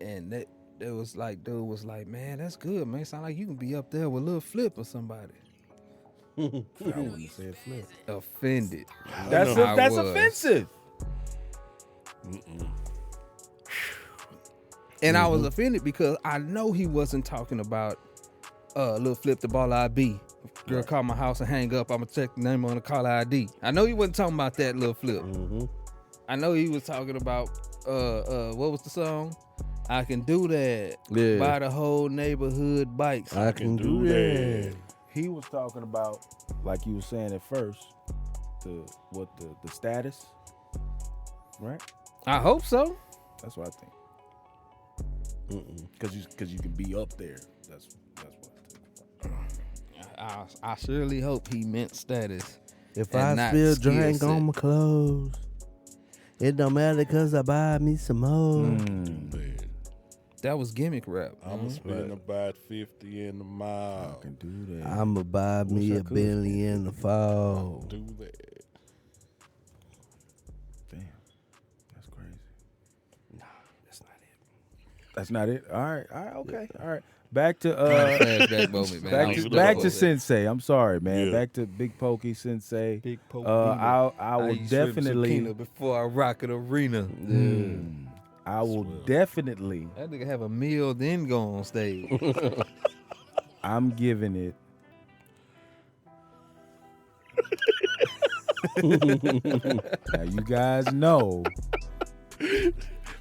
and that was like, dude was like, man, that's good, man. Sound like you can be up there with Lil Flip or somebody. I wouldn't have said flip. Offended. That's I was. offensive. And I was offended because I know he wasn't talking about Lil Flip the Ball ID. Girl call my house and hang up, I'ma check the name on the call ID. I know he wasn't talking about that Lil Flip. I know he was talking about what was the song? I can do that. Yeah. Buy the whole neighborhood bikes. I can do that. He was talking about, like you were saying at first, the status, right? I hope so. That's what I think. Because you can be up there. That's what I think. I surely hope he meant status. If And I not spill skill drink set. on my clothes, it don't matter cause I buy me some more. That was gimmick rap. I'm spending about 50 in the I mile. can do that. I'ma buy me I a could. Bentley in the fall. Do that. Damn, that's crazy. Nah, that's not it. That's not it. All right, okay, all right. Back to Flashback moment, man. I back was to, looking back for to that. Sensei. I'm sorry, man. Yeah. Back to Big Pokey Sensei. Big Pokey. I will eat shrimp definitely. zucchini before I rock an arena. I will definitely. That nigga have a meal, then go on stage. I'm giving it. Now you guys know,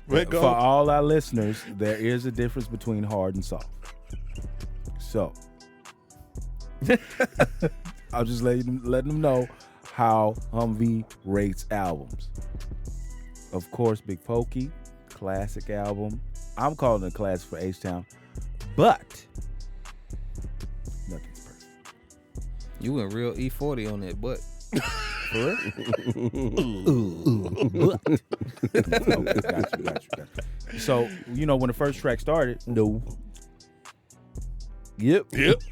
Let for go. all our listeners, there is a difference between hard and soft. So, I'll just letting them know how Humvee rates albums. Of course, Big Pokey, classic album. I'm calling it a classic for H-Town, but nothing's perfect. You went real E40 on that, but For real? Got you. So, when the first track started, No. Yep. Yep.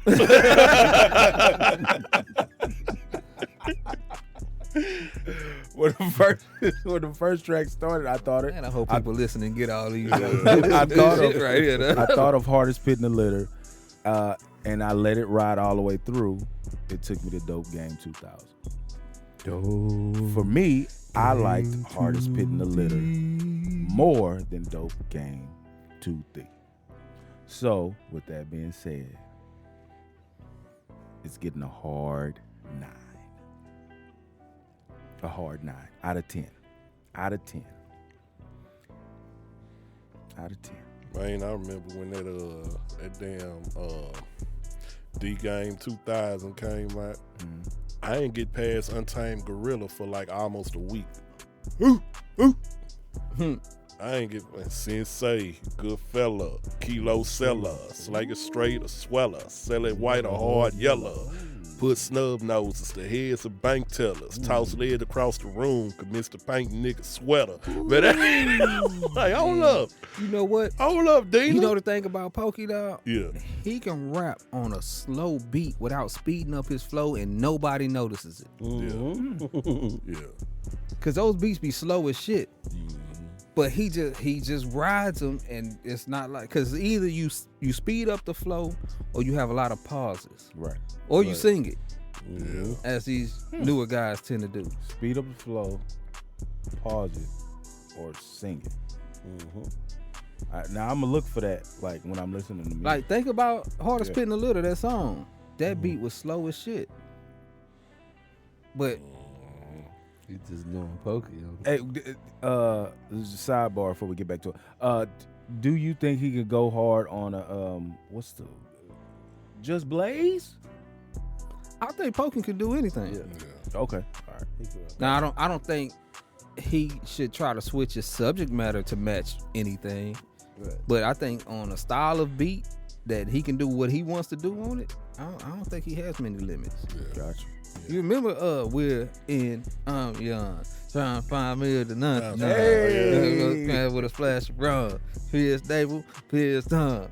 when the first track started, I thought it. man, I hope people listening get all these. I thought shit of right here. I thought of Hardest Pit in the Litter, and I let it ride all the way through. It took me to Dope Game 2000. For me, I liked Hardest Pit in the Litter more than Dope Game 2-3. So, with that being said, it's getting a hard 9. A hard 9 out of 10. Out of 10. Out of 10. Man, I remember when that damn D Game 2000 came out. Mm. I ain't get past Untamed Gorilla for like almost a week. I ain't get Sensei, Goodfella, Kilo Seller, Slake it straight or sweller, sell it white or hard yellow. Put snub noses, the heads of bank tellers, toss lead across the room, commence to paint nigga sweater. But like, hold up. You know what? Hold up, Dina. You know the thing about Pokey, dog? Yeah. He can rap on a slow beat without speeding up his flow and nobody notices it. Yeah. Cause those beats be slow as shit. But he just rides them, and it's not like, cause either you speed up the flow or you have a lot of pauses, Right. or you sing it, Yeah. as these newer guys tend to do. Speed up the flow, pause it, or sing it. Now I'm gonna look for that, like when I'm listening to music. Like, think about Hardest Yeah. Pit in the Litter, that song. That beat was slow as shit. But He just doing pokey. Hey, this is a sidebar before we get back to it. Do you think he could go hard on a Just Blaze? I think Pokey could do anything. Okay, all right. Now I don't think he should try to switch his subject matter to match anything. Right. But I think on a style of beat that he can do what he wants to do on it, I don't think he has many limits. Gotcha. You remember we're in I'm young, trying to find me the nothing. Hey. With a splash of rum. Pierce Stable, Pierce Tongue.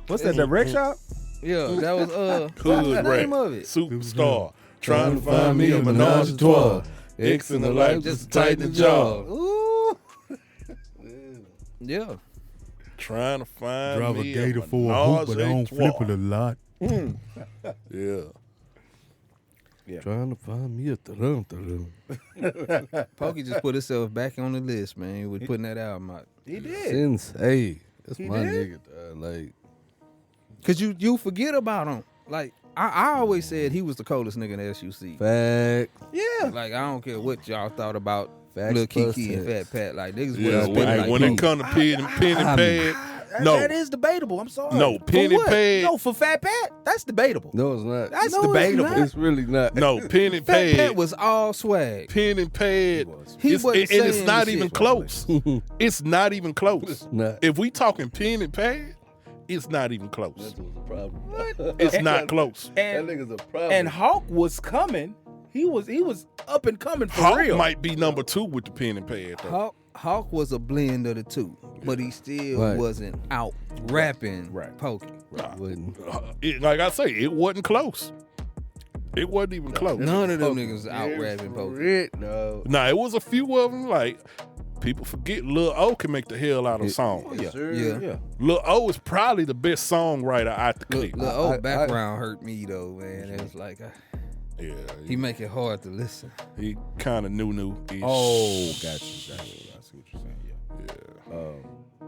What's that? The Wreck Shop? Yeah, that was what's the Hood name rap, of it? superstar, trying to find me a menage a trois. X in the life just to tighten the jaw. Ooh. Yeah. Trying to find Drive a me gator a for a hoop, but I don't menage a trois. flip it a lot. Yeah. Trying to find me a drum. Pokey just put himself back on the list, man, with putting that album out. He did. Sensei. That's He my did? nigga, dog. Like, Cause you forget about him. Like I always said he was the coldest nigga in the SUC. fact. Yeah. Like, I don't care what y'all thought about Facts Lil plus Kiki and facts. Fat Pat. Like, niggas Yeah, wouldn't spit like when him. it come to pen and pad, no, That is debatable. I'm sorry. no, For pen and what? pad, No, for Fat Pat, that's debatable. No, it's not. That's No, it's debatable. not. It's really not. no, pen and Fat Pat pad, was all swag. pen and pad. He It's, wasn't and it's saying not shit. even close. It's not even close. Not. If we talking pen and pad, it's not even close. That was a problem. It's not close. That And, nigga's a problem. and Hawk was coming. He was up and coming for Hawk real. might be number 2 with the pen and pad. Though. Hawk was a blend of the two, but he still Right. wasn't out rapping Right. Pokey. Wouldn't. Like I say, it wasn't close. It wasn't even close. None of them niggas was out rapping Pokey. No. Nah, it was a few of them. Like, people forget Lil O can make the hell out of songs. Yeah. Sure. Yeah. Lil O is probably the best songwriter out the clique. Lil I- old background hurt me though, man. It was like Yeah, he make it hard to listen. he kind of new-ish. Oh, got you. I see what you're saying. Yeah.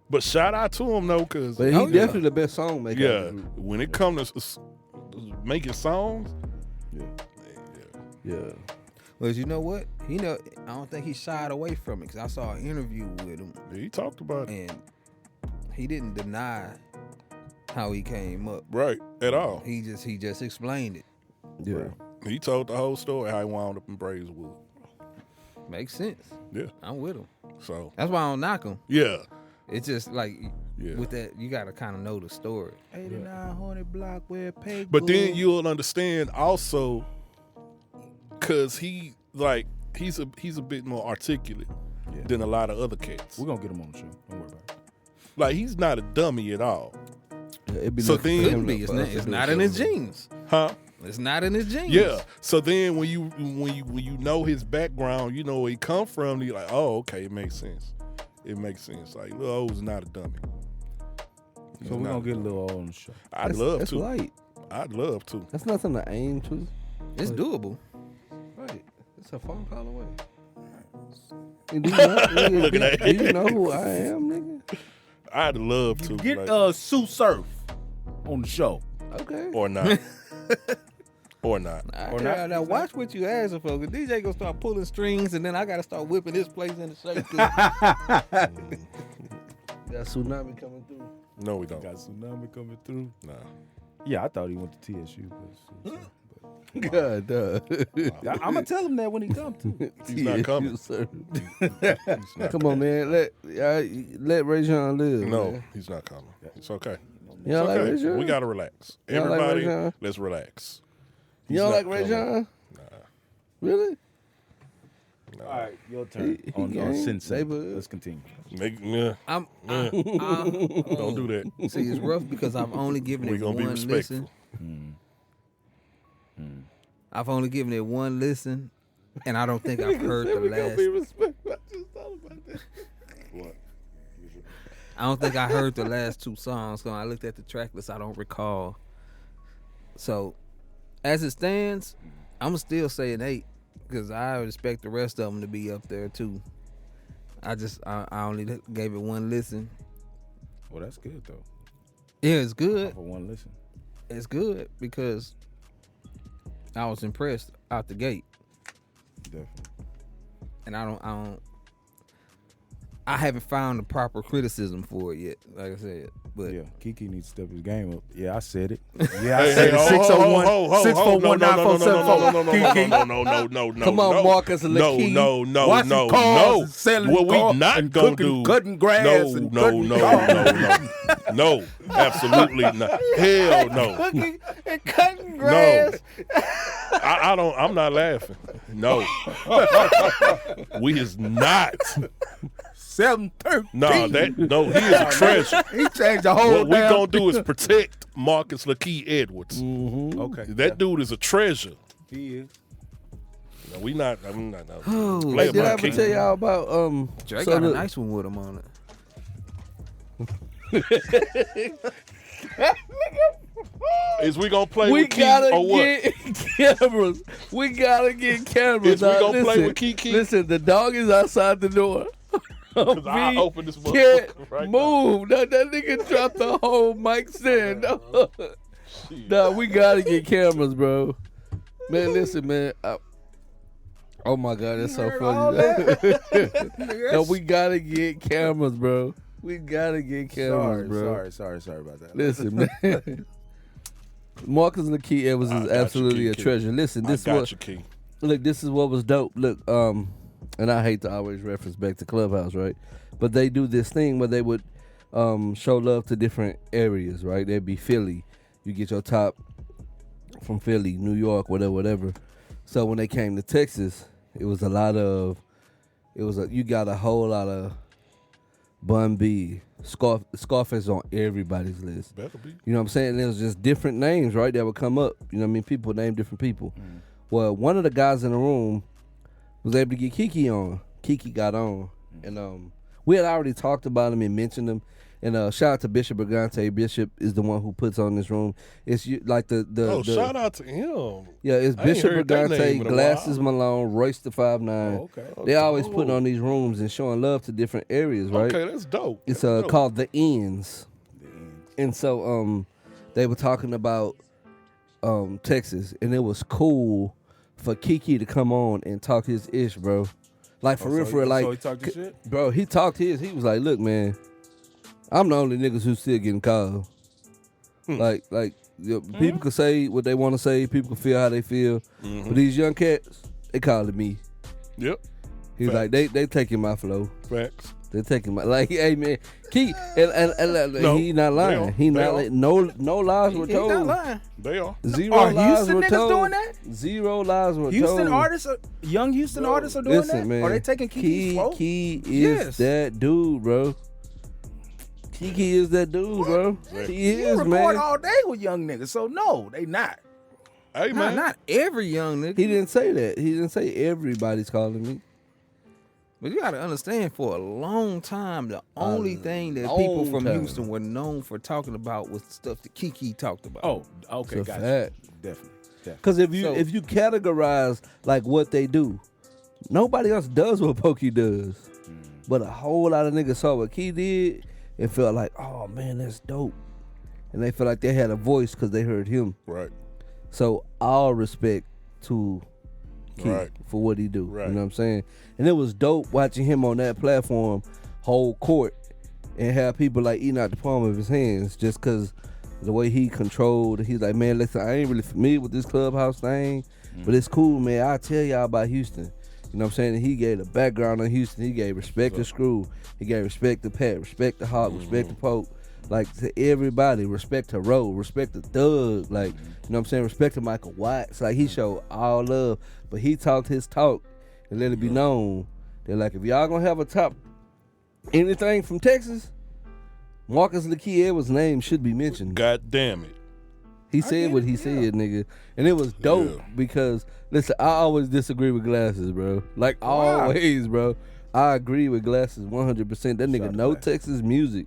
But shout out to him though, cause But he Oh, yeah. definitely the best song maker. yeah, when it comes to making songs, Yeah. But you know what? I don't think he shied away from it, because I saw an interview with him he talked about it. and he didn't deny how he came up. Right, at all. He just explained it. Yeah. He told the whole story how he wound up in Braeswood. Makes sense. Yeah. I'm with him. So That's why I don't knock him. yeah. It's just like Yeah. with that, you got to kind of know the story. 8900 block where pay. But then you'll understand also, cause he's a bit more articulate than a lot of other cats. We're gonna get him on the show. Don't worry about it. Like he's not a dummy at all, It'd be So like- then- Couldn't be. It's not in his genes. huh? It's not in his genes. Yeah. So then when you know his background, you know where he come from, you're like, oh, okay, it makes sense. It makes sense. Like Lil O's not a dummy. So we're gonna get a little on the show. I'd love That's to. light. I'd love to. That's nothing to aim to. It's doable. Right. It's a phone call away. And do you know, nigga, Looking at do you know who I am, nigga? I'd love to. Get like, Sue Surf on the show. Okay. or not. Or not. Or now watch what you asking for. Cause DJ gonna start pulling strings, and then I gotta start whipping this place in the shape. Got tsunami coming through. No, we don't. Got tsunami coming through. Nah. Yeah, I thought he went to TSU. But God, duh. I'm gonna tell him that when he comes to. He's not coming. Sir. He's not Come on, man. Let Ray Jean live. No, man. he's not coming. It's okay. You don't It's like okay. Ray Jean? We gotta relax. You don't like Everybody, Ray Jean? let's relax. You don't He's like not Ray coming. Jean? Really? All right, your turn on gang, Sensei. neighborhood. Let's continue. Yeah. Don't do that. See, it's rough because I've only given We're it gonna be one respectful. listen. I've only given it one listen, and I don't think I've heard the last. respectful. I just thought about that. What? I don't think I heard the last two songs. So I looked at the track list. I don't recall. So, as it stands, I'm still say an 8 because I expect the rest of them to be up there too. I only gave it one listen. Well, that's good though. Yeah, it's good. For one listen. It's good because I was impressed out the gate, Definitely. and I haven't found the proper criticism for it yet. Like I said, but Yeah, Kiki needs to step his game up. Yeah, I said it. Hey, Yeah, I said it. 601 641 No. Come on, Marcus and Lakeith. No. Washing cars and selling What we cars not and gonna cooking- do? cutting grass and cutting No, absolutely not. Hell no. cooking and cutting grass. I don't. I'm not laughing. No, we is not. 713. No. He is a treasure. He changed the whole What we damn gonna do is protect Marcus Lakeith Edwards. Okay. That dude is a treasure. He is. No, we not. I'm not. No. Oh, Play Did I my ever king. tell y'all about Drake so got a look, nice one with him on it. Is we gonna play we with Key gotta or what? get cameras. We gotta get cameras. Is we Now, gonna play listen, with Kiki? Listen, the dog is outside the door. Cause I We open this can't motherfucker right now. move. That nigga dropped the whole mic stand. Nah, we gotta get cameras, bro. Man, listen, man. Oh my God, that's so funny. No, we gotta get cameras, bro. We gotta get cameras, bro. Sorry about that. Listen, man. Marcus Lakeith Evans I is got you, absolutely a Key. treasure. Listen, this is I got what you, Key. look. This is what was dope. Look, and I hate to always reference back to Clubhouse, right? But they do this thing where they would show love to different areas, right? There'd be Philly. You get your top from Philly, New York, whatever. So when they came to Texas, it was you got a whole lot of Bun B, Scarface on everybody's list. Better be. You know what I'm saying? There was just different names, right, that would come up. You know what I mean? People name different people. Well, one of the guys in the room was able to get Kiki on. Kiki got on. And we had already talked about him and mentioned him. And shout out to Bishop Brigante. Bishop is the one who puts on this room. It's like the shout out to him. yeah, it's I ain't Bishop heard that name Brigante, in a Glasses while. Malone, Royce the 5'9". Okay. They always putting on these rooms and showing love to different areas, right? Okay, that's dope. It's That's dope. called The Ends. And so they were talking about Texas, and it was cool for Kiki to come on and talk his ish, bro. Like for real, like So he talked his shit? bro, he talked his. He was like, "Look, man, I'm the only niggas who still getting called. Like People can say what they want to say. People can feel how they feel. But these young cats, they calling me. Yep. He's like, they taking my flow. Facts. They taking my, like, hey man, Key, and No, he not lying. they He are. not like, no lies were He's not told. lying. They are. Zero Are lies Houston were niggas told. doing that? Zero lies were Houston told. artists, young Houston artists are doing Listen, that? man. Are they taking Kiki's flow? Key is Yes. that dude, bro. Kiki is that dude, bro. He You is, record man. all day with young niggas, so no, they not. Hey, man. Not every young nigga. He didn't say that. He didn't say everybody's calling me. But you gotta understand, for a long time, the only thing that long people from time. Houston were known for talking about was stuff that Kiki talked about. Oh, okay, It's a gotcha. fact. Definitely. Because if you So- if you categorize like what they do, nobody else does what Pokey does. But a whole lot of niggas saw what Key did and felt like, oh man, that's dope. And they felt like they had a voice because they heard him. Right. So all respect to Key Right. for what he do. Right. You know what I'm saying? And it was dope watching him on that platform hold court and have people like eating out the palm of his hands just because the way he controlled. He's like, man, listen, I ain't really familiar with this clubhouse thing, but it's cool, man. I'll tell y'all about Houston. You know what I'm saying? And he gave the background on Houston. He gave respect to Screw. He gave respect to Pat, respect to Hawk, respect to Pope. Like, to everybody, respect to Roe, respect to Thug. Like, you know what I'm saying? Respect to Michael Watts. Like, he showed all love, but he talked his talk and let it be known that, like, if y'all gonna have a top anything from Texas, Marcus Lakia Edwards' name should be mentioned. God damn it. He said what he said, nigga. And it was dope Yeah. because, listen, I always disagree with Glasses, bro. Like, always, bro. I agree with Glasses 100%. That nigga know Texas music.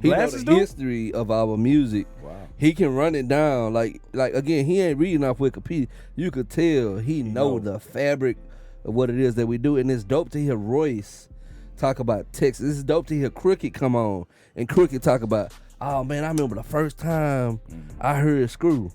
He Glasses know the do? history of our music. Wow. He can run it down. Like again, he ain't reading off Wikipedia. You could tell he know the fabric of what it is that we do. And it's dope to hear Royce talk about Texas. It's dope to hear Crooked come on and Crooked talk about, oh man, I remember the first time I heard Screw.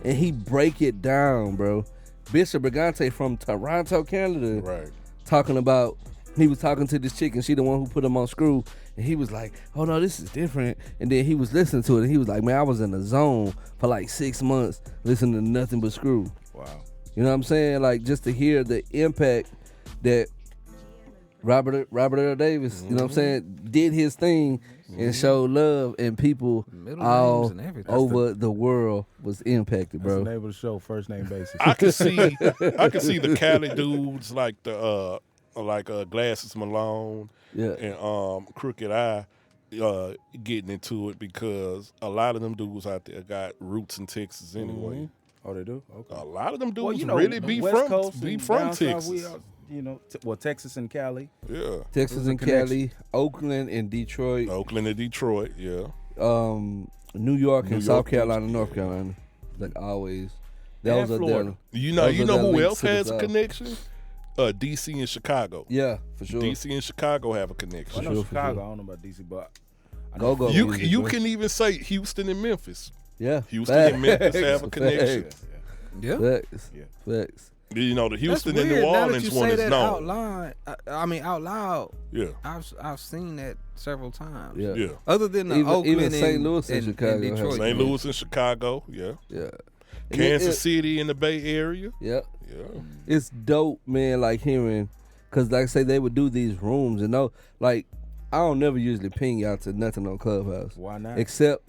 And he break it down, bro. Bishop Brigante from Toronto, Canada, Right. talking about, he was talking to this chick and she the one who put him on Screw. And he was like, oh no, this is different. And then he was listening to it and he was like, man, I was in the zone for like 6 months listening to nothing but Screw. Wow. You know what I'm saying? Like, just to hear the impact that Robert Earl Davis, you know what I'm saying, did his thing and showed love, and people Middle all names and everything. over the world was impacted, That's the bro. name of the show, first name basis. I can see the Cali dudes like the Glasses Malone Yeah. and Crooked Eye getting into it because a lot of them dudes out there got roots in Texas anyway. Oh, they do? Okay. A lot of them dudes Well, you know, really be West from Coast and from down south, Texas. we are, Texas and Cali. Yeah. Texas a and connection. Cali, Oakland and Detroit, Oakland and Detroit, yeah. New York and New South York, Carolina, North Carolina. Like always. And Those are Florida. You know Those are who their else links to the has a South. connection? DC and Chicago. Yeah, for sure. DC and Chicago have a I connection. know sure, for Chicago. sure. I don't know about DC, but I know Go. You music, you bro. can even say Houston and Memphis. Yeah. Houston and Memphis have a Facts. connection. Yeah. Facts. Yeah. Facts. You know the Houston and That's New weird. Now that Orleans you one say is that known. out loud. Out loud. Yeah, I've seen that several times. Yeah. yeah. Other than the Even Oakland St. and, Louis and and, Chicago and have Detroit. St. Louis and Chicago. Yeah. Yeah. And Kansas it- City in the Bay Area. Yeah. Yeah. It's dope, man, like hearing, because like I say, they would do these rooms, and like, I don't never usually ping y'all to nothing on Clubhouse. Why not? Except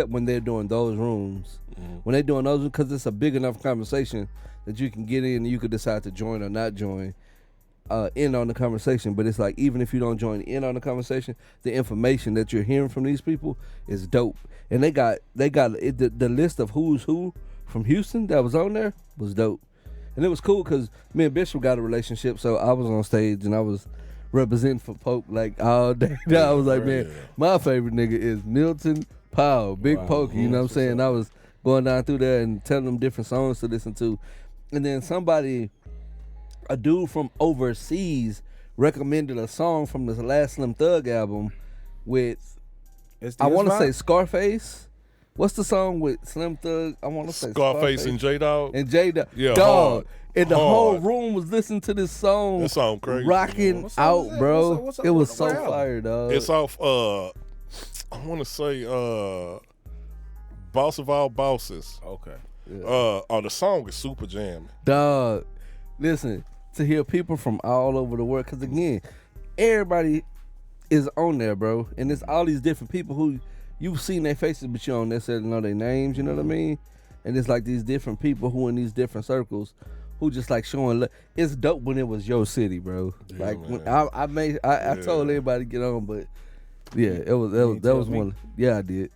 when they're doing those rooms. When they're doing those, because it's a big enough conversation that you can get in and you could decide to join or not join in on the conversation. But it's like, even if you don't join in on the conversation, the information that you're hearing from these people is dope. And they got the list of who's who from Houston that was on there was dope. And it was cool because me and Bishop got a relationship, so I was on stage and I was representing for Poke like all day. I was like, man, my favorite nigga is Milton Powell, Big Pokey, you know what I'm saying? I was going down through there and telling them different songs to listen to. And then a dude from overseas recommended a song from the last Slim Thug album with, I want to say Scarface. What's the song with Slim Thug? I want to say Scarface and J Dog. and J-Dog. Yeah, Dog. hard. And the whole Hard. room was listening to this song. That song crazy. Rocking What song was out, that? bro. What's It was what so album? fire, dog. It's off. I want to say Boss of All Bosses. Okay. The song is super jamming. Dog, listen, to hear people from all over the world, because again, everybody is on there, bro. And it's all these different people who you've seen their faces, but you don't necessarily know their names, you know what I mean? And it's like these different people who in these different circles who just like showing love. It's dope when it was your city, bro. Yeah, like when man. I told everybody to get on, but yeah, that was one. Yeah, I did.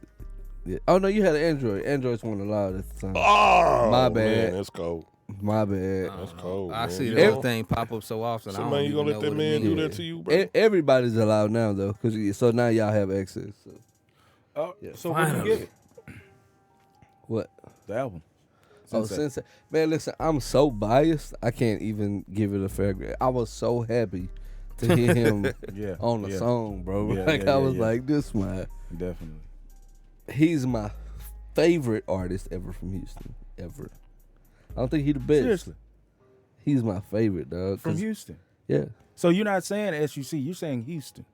Yeah. Oh no, you had an Android. Android's one allowed at the time. Oh, My bad. Man, that's cold. My bad. That's cold. I man. see You that know? thing pop up so often. So I don't man, you even gonna let know that what man it do means. that to you, bro? Everybody's allowed now though, so now y'all have access. So. Oh, so what do you give it? What? The album. Oh, Sensei. Man, listen, I'm so biased, I can't even give it a fair grade. I was so happy to hear him Yeah, on the yeah. song, bro. Yeah, like yeah, I was yeah. like, this my Definitely. he's my favorite artist ever from Houston. Ever. I don't think he the best. Seriously. He's my favorite, dog. From 'cause- Houston. Yeah. So you're not saying SUC, you're saying Houston.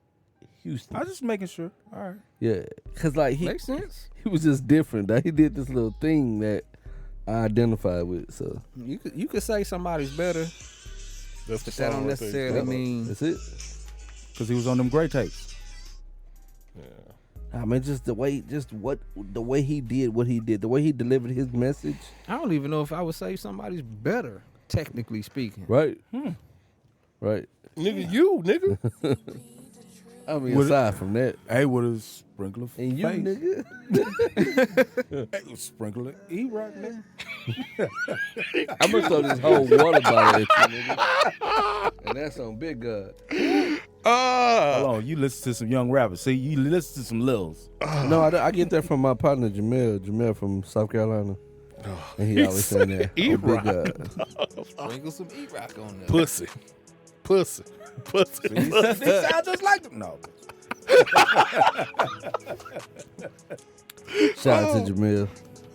Houston. I was just making sure. All right. Yeah. Cause like he Makes sense. was just different. Dog. He did this little thing that I identified with. So You could say somebody's better, That's the but that song don't right there. necessarily mean. that's it. Because he was on them great tapes. Yeah. I mean, just the way he did what he did, the way he delivered his message. I don't even know if I would say somebody's better, technically speaking. Right. Right. Nigga, you, nigga. I mean, Would it- aside from that, Hey, with a sprinkle of and you, face. nigga, Hey, sprinkle of E-Rock, nigga. I'm gonna throw this whole water bottle at you, nigga. And that's on Big God. Hold on, you listen to some young rappers. See, you listen to some Lils. No, I get that from my partner Jamel from South Carolina, and he always saying that. On Big E-Rock. God. Sprinkle some E-Rock on there. Pussy. They sound just like them. No. Shout out to Jamel,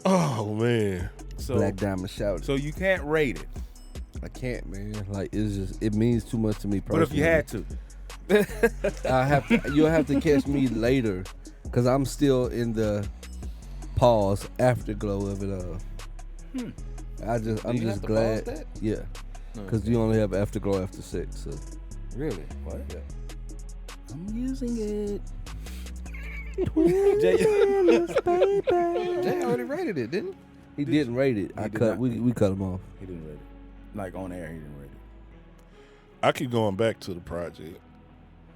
Oh man. So, Black Diamond. Shout. so you can't rate it. I can't, man. Like it means too much to me personally. But if you had to, you'll have to catch me later, cause I'm still in the pause afterglow of it all. I'm you just have to glad, pause that? yeah, cause you only have afterglow after 6. So Really? what? yeah. I'm using it. Jay already rated it, didn't He didn't rate it. He I did cut. not. We cut him off. He didn't rate it. Like on air, he didn't rate it. I keep going back to the project.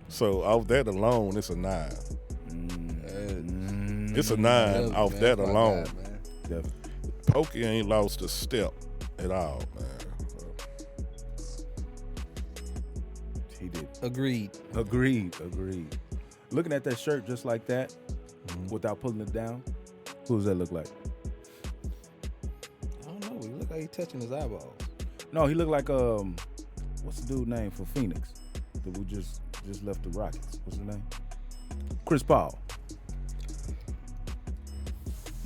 So off that alone, it's a 9. It's a 9 off that alone. Definitely. Pokey ain't lost a step at all, man. He did. Agreed. Agreed. Looking at that shirt just like that, without pulling it down, who does that look like? I don't know. He look like he touching his eyeballs. No, he looked like what's the dude name for Phoenix that we just left the Rockets? What's his name? Chris Paul.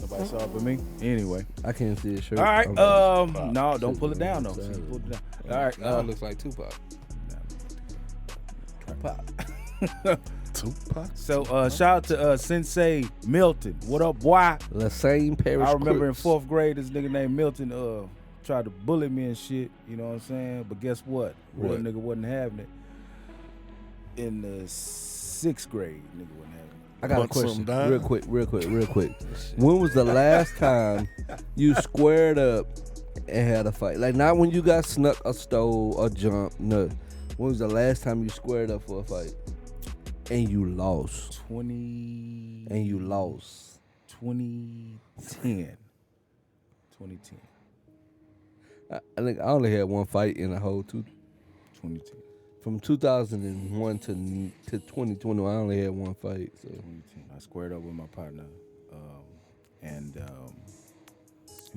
Nobody saw it but me. Anyway, I can't see his shirt. all right. I'm- No, don't pull it down though. See, pull it down. All right. Now it looks like Tupac. Tupac. So shout out to Sensei Milton. What up, boy? the same parish. I remember in Crips. 4th grade, this nigga named Milton tried to bully me and shit. You know what I'm saying? But guess what? Real What? nigga wasn't having it. In the 6th grade, nigga wasn't having it. I got a Punch question, something down? real quick. When was the last time you squared up and had a fight? Like not when you got snuck or stole or jumped. No. When was the last time you squared up for a fight and you lost? 2010. 2010. I think I only had one fight in the whole 2010. from 2001 to 2020. I only had one fight. So 2010. I squared up with my partner. And he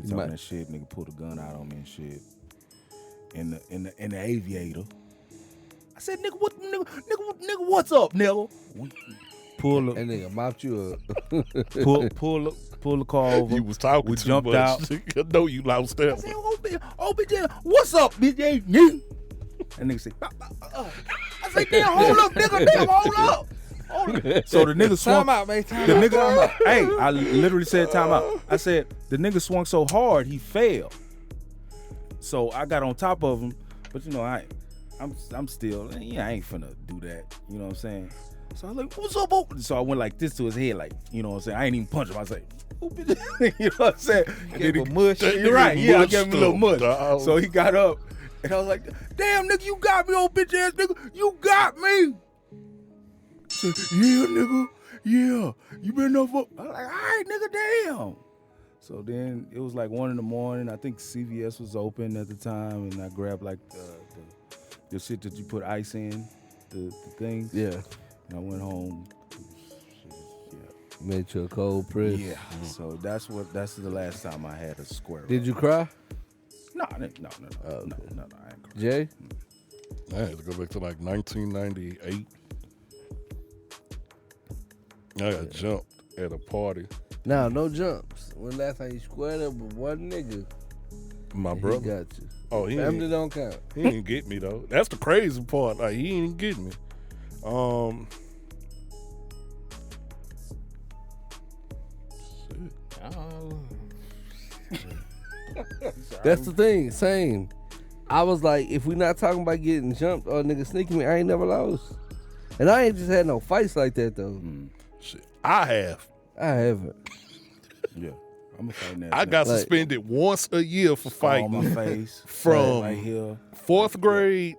was You might- talking that shit. Nigga pulled a gun out on me and shit. In the aviator. I said, nigga, what's up, nigga? Pull that nigga mopped you up. pull the car over. You was talking We too jumped much. out. I know you lost that. I said, oh, bitch, what's up, bitch? And nigga said, I said, damn, hold up, nigga, hold So the nigga swung. Time out, man. The nigga, hey, I literally said time out. I said the nigga swung so hard he fell. So I got on top of him, but you know I'm still, yeah, I ain't finna do that. You know what I'm saying? So I was like, what's up, bro? So I went like this to his head, like, you know what I'm saying? I ain't even punch him. I was like, you know what I'm saying? Gave him mush. You're right. Yeah, I gave him a little mush. Dog. So he got up, and I was like, damn, nigga, you got me, old bitch ass nigga. You got me. Said, yeah, nigga. Yeah. You been up for. I was like, all right, nigga, damn. So then it was like 1 a.m. I think CVS was open at the time, and I grabbed like the shit that you put ice in, the things. Yeah. And I went home. Made you a cold press. Yeah. So that's the last time I had a square. Did you cry? No, I ain't cry. Jay? I had to go back to like 1998. I got jumped at a party. Nah, no jumps. When last time you squared up with one nigga? My He brother. got you. Oh, he Family ain't, don't count. he didn't get me though. That's the crazy part. Like he didn't get me. That's the thing. Same. I was like, if we not talking about getting jumped or nigga sneaking me, I ain't never lost. And I ain't just had no fights like that though. Shit, I have. I haven't. Yeah. I'm a fighting ass. I got Like- suspended once a year for Scar on fighting. my face From right here. fourth grade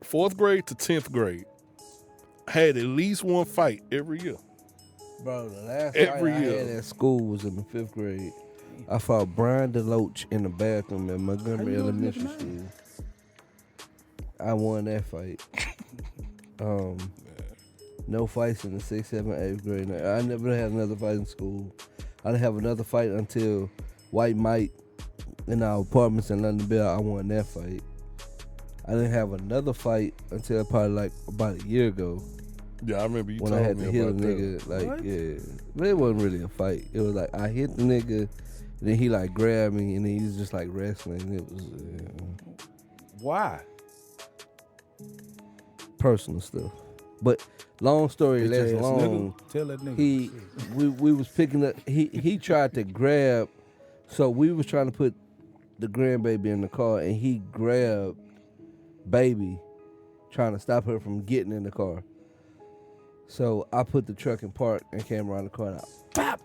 to 10th grade. I had at least one fight every year. Bro, the last Every fight I year. had at school was in the 5th grade. I fought Brian DeLoach in the bathroom at Montgomery Elementary School. I won that fight. No fights in the 6th, 7th, 8th grade. I never had another fight in school. I didn't have another fight until White Mike in our apartments in London Bell. I won that fight. I didn't have another fight until probably like about a year ago Yeah, I remember you when I told had me to hit a about that. nigga. Like, What? yeah. But it wasn't really a fight. It was like I hit the nigga, and then he like grabbed me, and then he was just like wrestling. It was Why? personal stuff. But long story Bitch less ass long. nigga. Tell that nigga. We was picking up. He tried to grab. So we was trying to put the grandbaby in the car, and he grabbed baby, trying to stop her from getting in the car. So I put the truck in park and came around the corner. And pop!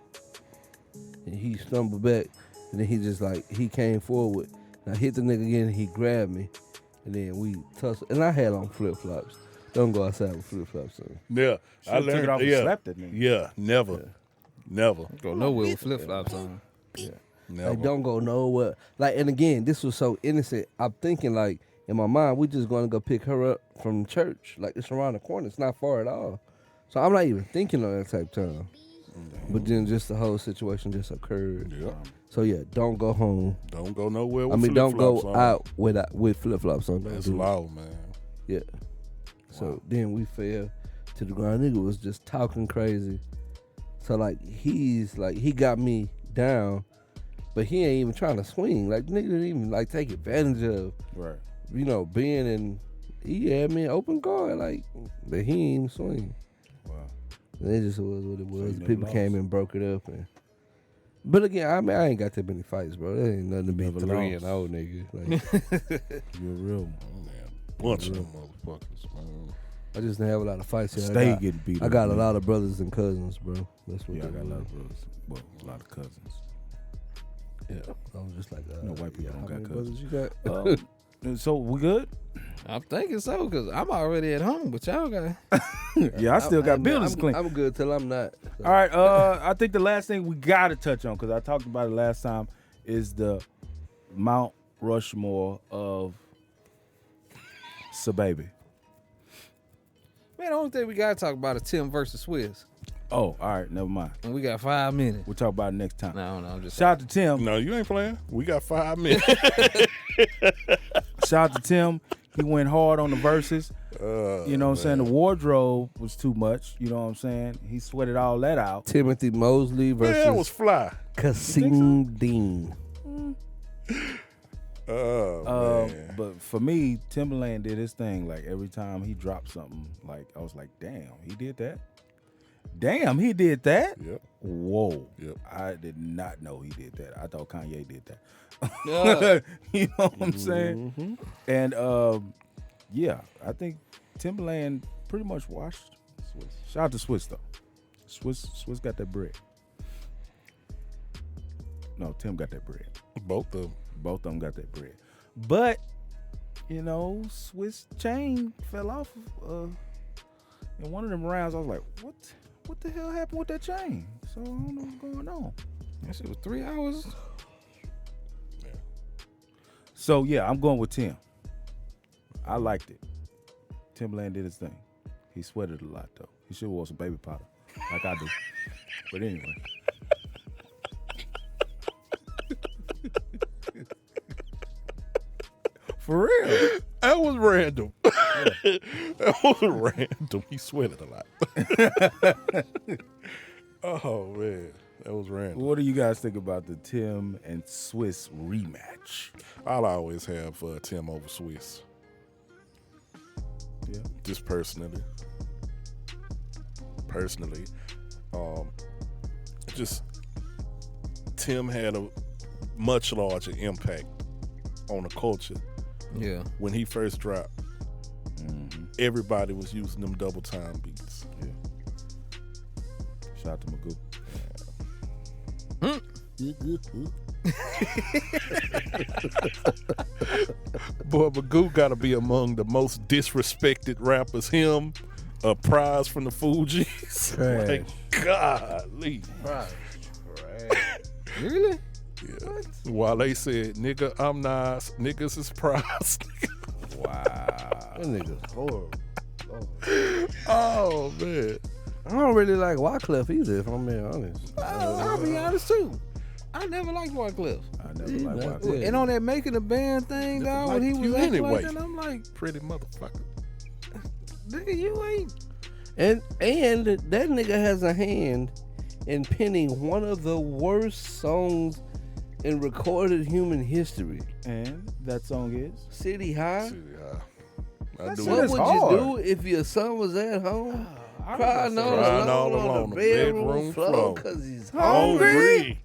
And he stumbled back, and then he just like he came forward. And I hit the nigga again, and he grabbed me, and then we tussled. And I had on flip flops. Don't go outside with flip flops on. Yeah, I Should've took learned. it off and Yeah, slapped that nigga. yeah, never. Go nowhere with flip flops on. Never. Like, don't go nowhere. Like, and again, this was so innocent. I'm thinking, like, in my mind, we just going to go pick her up from church. Like, it's around the corner. It's not far at all. So I'm not even thinking on that type of time. But then just the whole situation just occurred. Yeah. So, yeah, don't go home. Don't go nowhere with I mean, don't go flip-flops on. out with flip-flops on. Don't That's do it. loud, man. Yeah. So then we fell to the ground. Nigga was just talking crazy. So, like, he's, like, he got me down. But he ain't even trying to swing. Like, nigga didn't even, like, take advantage of, Right. you know, being in, he had me an open guard, like, but he ain't even swing. Wow. And it just was what it So was. you never People lost. came and broke it up. But again, I mean, I ain't got that many fights, bro. There ain't nothing to be Never 3-0, lost. nigga. Like, You're a real one. Oh, man. Bunch of them motherfuckers, man. I just didn't have a lot of fights here. Stay getting beat I up, got a man. lot of brothers and cousins, bro. That's what Yeah, I they got a were. lot of brothers. Well, a lot of cousins. Yeah, I was just like, No, white people how don't got many cousins. brothers you got? So we good? I'm thinking so, because I'm already at home, but y'all got. Yeah, I still got buildings clean. I'm good till I'm not. So. All right, I think the last thing we gotta touch on, because I talked about it last time, is the Mount Rushmore of Sababy. Man, the only thing we got to talk about is Tim versus Swizz. Oh, all right, never mind. And we got 5 minutes. We'll talk about it next time. No, I'm just. Shout out to Tim. No, you ain't playing. We got 5 minutes. Shout out to Tim. He went hard on the verses. You know what I'm saying? The wardrobe was too much. You know what I'm saying? He sweated all that out. Timothy Mosley Man, that was versus fly. Kasim Dean. Oh, man. But for me, Timberland did his thing. Like every time he dropped something, like I was like, damn, he did that. Damn, he did that. Yep. Whoa. Yep. I did not know he did that. I thought Kanye did that. Yeah. You know what I'm saying? Mm-hmm. And yeah, I think Timberland pretty much washed Swiss. Shout out to Swiss though. Swiss got that bread. No, Tim got that bread. Both of them. Both of them got that bread. But, you know, Swiss chain fell off in one of them rounds. I was like, what the hell happened with that chain? So I don't know what's going on. That shit was 3 hours. Yeah. So yeah, I'm going with Tim. I liked it. Timberland did his thing. He sweated a lot though. He should have wore some baby powder, like I do. But anyway. For real. That was random. That was random. He sweated a lot. Oh, man. That was random. What do you guys think about the Tim and Swiss rematch? I'll always have Tim over Swiss. Yeah. Just personally. Just Tim had a much larger impact on the culture. Yeah. When he first dropped, everybody was using them double time beats. Yeah. Shout out to Magoo. Boy, Magoo got to be among the most disrespected rappers. Him, a Prize from the Fugees. Trash. Like, golly. Really? Yeah. While they said, nigga, I'm nice, niggas is Prize. Wow. That nigga's horrible. Oh, man. I don't really like Wyclef either, if I'm being honest. I'll be honest too. I never liked Wyclef. I never liked Yeah. Wyclef. And on that making a band thing, dog, when he like was you acting anyway. like that, I'm like, Pretty motherfucker. nigga, you ain't. And that nigga has a hand in penning one of the worst songs in recorded human history. And that song is? City High. I That do shit What is would hard. you do if your son was at home crying all Crying alone all on alone the bedroom floor floor. because he's Hungry. hungry?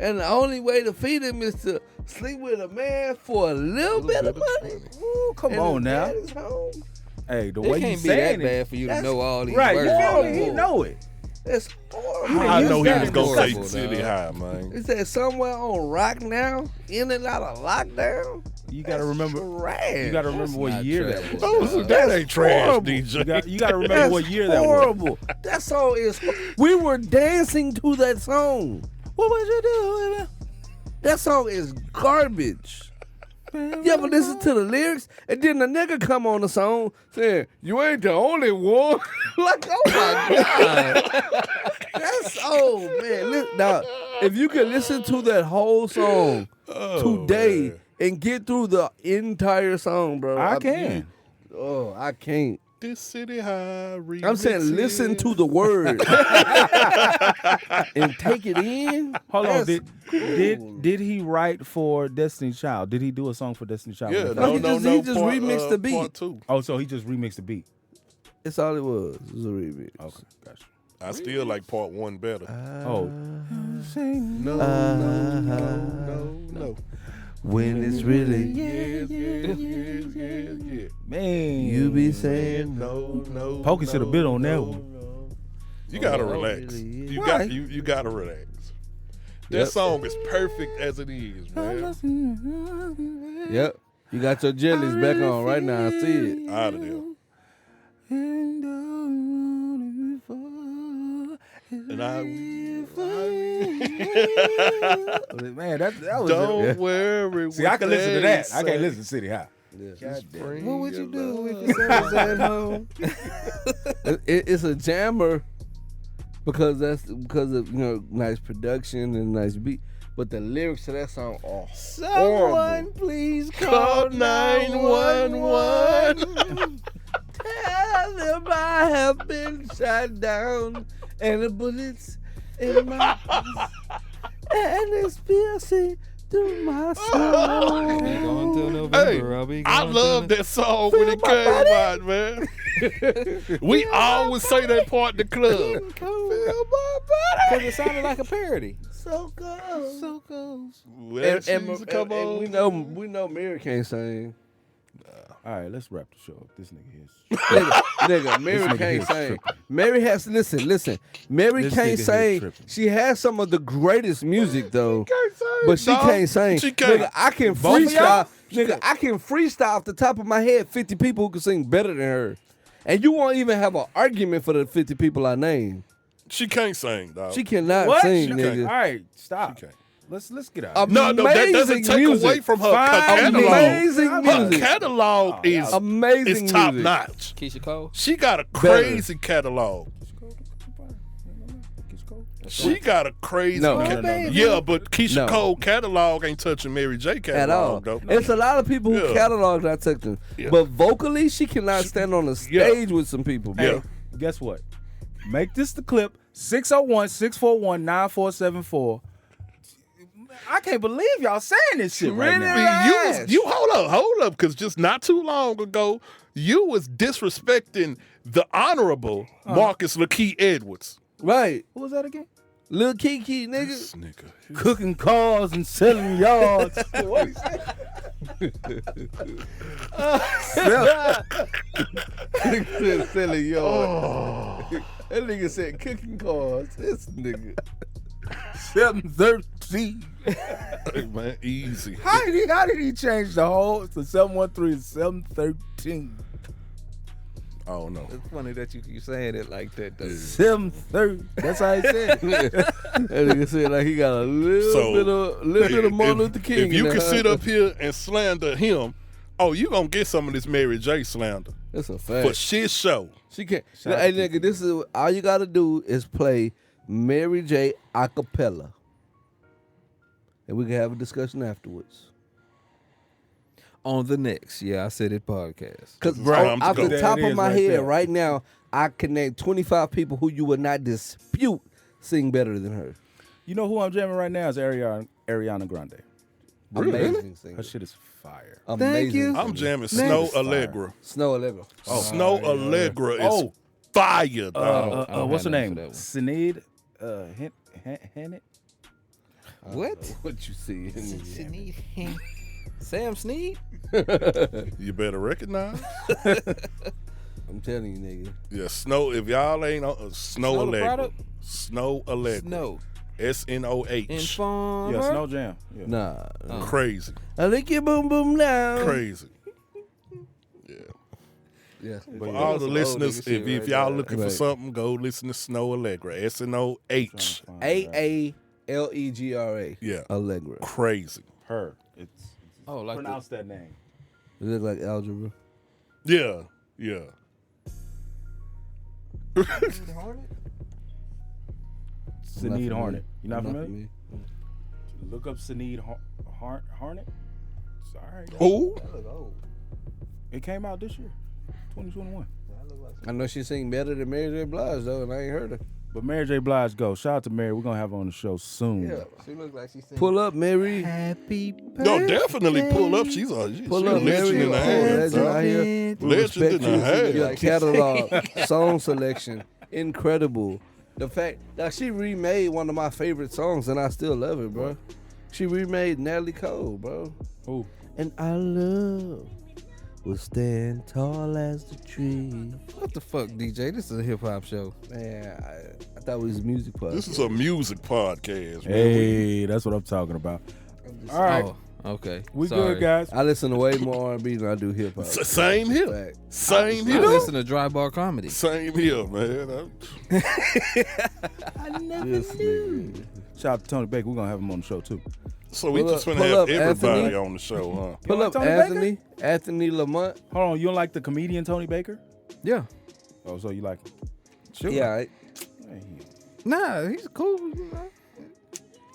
And the only way to feed him is to sleep with a man for a little bit of money. Ooh, come And on his now. dad is home. Hey, the It way you can't be that saying it. bad for you to That's know all these Right, words. you feel me? horrible. You know it. That's horrible. Yeah, I you know he said was it going to say horrible, City dog. High, man. Is that somewhere on rock now? In and out of lockdown? You gotta remember. Trash. You gotta remember what not year trash. that was. Oh, that ain't trash, horrible. DJ. You gotta remember That's what year that was. horrible. That song is. We were dancing to that song. What would you do? That song is garbage. You ever listen to the lyrics and then the nigga come on the song saying, "You ain't the only one." Like, oh my god, that's man. Now, if you can listen to that whole song today man. and get through the entire song, bro, I can. I can't. This City High remix. I'm saying listen to the words and take it in. Hold on. That's cool. Did he write for Destiny Child? Did he do a song for Destiny Child? Yeah, No, he just part, remixed the beat. Part two. Oh, so he just remixed the beat. That's all it was. It was a remix. Okay, gotcha. I still like part one better. Oh, No, no. When it's really Yeah. man. you be saying No. Pokey should have been on that one. You gotta Oh, relax. really? You Why? got you gotta relax. That Yep. song is perfect as it is, man. Yep. You got your jellies back on right now. I see it. Out of there. And Man, that was don't it. worry. See, I can listen to that. I can't listen to City High. What would you do if your son was at home? It's a jammer because of nice production and nice beat. But the lyrics to that song are Someone please Call 911. Tell them I have been shot down and the bullets in my face. And it's piercing through my soul. Be going till November. I'll be I going love till that song when it came out, man. We always say that part in the club. because it sounded like a parody. So cold. So close. Well, and come on. we know Mary can't sing. All right, let's wrap the show up. This nigga is. nigga, Mary nigga can't here sing. tripping. Mary has listen. Mary This can't nigga here sing. tripping. She has some of the greatest music though, but she dog. can't sing. She can't. Nigga, I can Both of y'all? freestyle. Nigga, I can freestyle off the top of my head 50 people who can sing better than her, and you won't even have an argument for the 50 people I named. She can't sing, dog. She cannot What? sing, All nigga. right, stop. She can't. Let's get out. No, that doesn't Amazing take music. away from her Fine catalog. Amazing Her music. catalog is Amazing top music. notch. Keisha Cole. She got a crazy catalog. She got a crazy No. catalog. Yeah, but Keisha No. Cole catalog ain't touching Mary J At all. catalog, though. It's a lot of people who Yeah. catalog not touching. Yeah. But vocally, she cannot stand on the stage with some people, bro. Yeah. Guess what? Make this the clip. 601-641-9474. I can't believe y'all saying this shit right now. You hold up, because just not too long ago, you was disrespecting the honorable Marcus LaKey Edwards. Right. Who was that again? Lil Kiki, nigga. This nigga. Cooking cars and selling yards. What he say? Silly yo. That nigga said cooking cars. This nigga. 713. Hey, man, easy. How did he change the whole to 713 and 713? Oh, no. It's funny that you saying it like that, though. 730. That's how he said it. That nigga said like he got a little bit of Martin Luther King. If you in can there. sit up here and slander him, oh, you gonna get some of this Mary J slander. That's a For fact. shit show. She can't. Hey nigga, this is all you gotta do is play Mary J acapella, and we can have a discussion afterwards. On the next I Said It podcast. Because Right. off the There top it of is my right head there. right now, I can name 25 people who you would not dispute sing better than her. You know who I'm jamming right now is Ariana Grande. Amazing singer. Her shit is fire. Amazing. you. I'm singer. jamming Snow Allegra. Snow Allegra. Snow Allegra is fire, dog. I don't What's her have name? nothing for Sinead Hennett? What? What you see? Sam Snead? You better recognize. I'm telling you, nigga. Yeah, Snow. If y'all ain't on Snow Snow the Allegra. product? Snow Allegra. Snow. SNOH. Informer. Yeah, Snow Jam. Yeah. Nah. Crazy. I lick your boom boom down. Crazy. Yeah. Yeah. For all the listeners, if y'all looking for Right. something, go listen to Snow Allegra. SNOH. AALEGRA. Yeah. Allegra. Crazy. Her. It's Oh, like pronounce that name. It look like algebra. Yeah. Yeah. Sinead Hornet. You not familiar? familiar? Look up Sinead Hornet. It's all right. Who? It came out this year, 2021. I know she sing better than Mary J. Blige though, and I ain't heard her. But Mary J. Blige go. Shout out to Mary. We're gonna have her on the show soon. She looks like she's pull up, Mary. No, definitely pull up. She's a Pull up, legend Mary. in the Legend house. out here. We Legend respect in the house. Your catalog, song selection, incredible. The fact that she remade one of my favorite songs, and I still love it, bro. She remade Natalie Cole, bro. Who? And I love will stand tall as the tree. What the fuck, DJ? This is a hip hop show. Man, I thought it was a music podcast. This is a music podcast, man. Hey, that's what I'm talking about. All right, Oh, okay. we Sorry. good, guys. I listen to way more R&B than I do hip hop. Same here. Fact. Same I here. listen to dry bar comedy. Same here, man. This nigga. Shout out to Tony Baker. We're gonna have him on the show too. So we Pull just up- finna pull have up, everybody Anthony. on the show, huh? Pull like up Tony Anthony. Anthony Lamont. Hold on, you don't like the comedian Tony Baker? Yeah. Oh, so you like him? Sure. Yeah, Hey, Nah, he's cool. You know.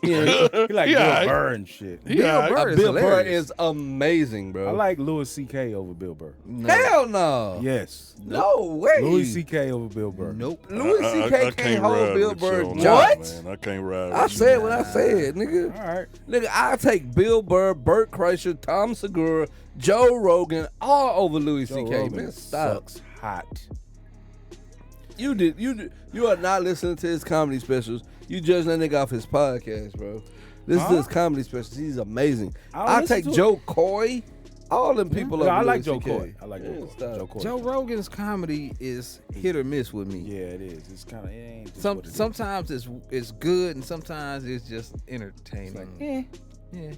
He like Yeah, Bill Burr and shit. Yeah, Bill Burr is Bill Burr hilarious. is amazing, bro. I like Louis C.K. over Bill Burr. Hell no. Yes. No way. Louis C.K. over Bill Burr. Nope. Louis C.K. can't hold ride Bill with you Burr. on that, What? Man. I can't ride. I with you. said what I said, nigga. All right. Nigga, I take Bill Burr, Burt Kreischer, Tom Segura, Joe Rogan, all over Louis Joe C.K. Rogan Man, stop. sucks hot. You are not listening to his comedy specials. You judge that nigga off his podcast, bro. Listen to his comedy specials. He's amazing. I I listen take to Joe Coy. All them people. No, over I like Louis Joe CK. Coy. I like Joe Coy. stop. Joe Coy. Joe Rogan's comedy is hit or miss with me. Yeah, it is. It's kind of it ain't just what it is. Sometimes it's good and sometimes it's just entertaining. Yeah.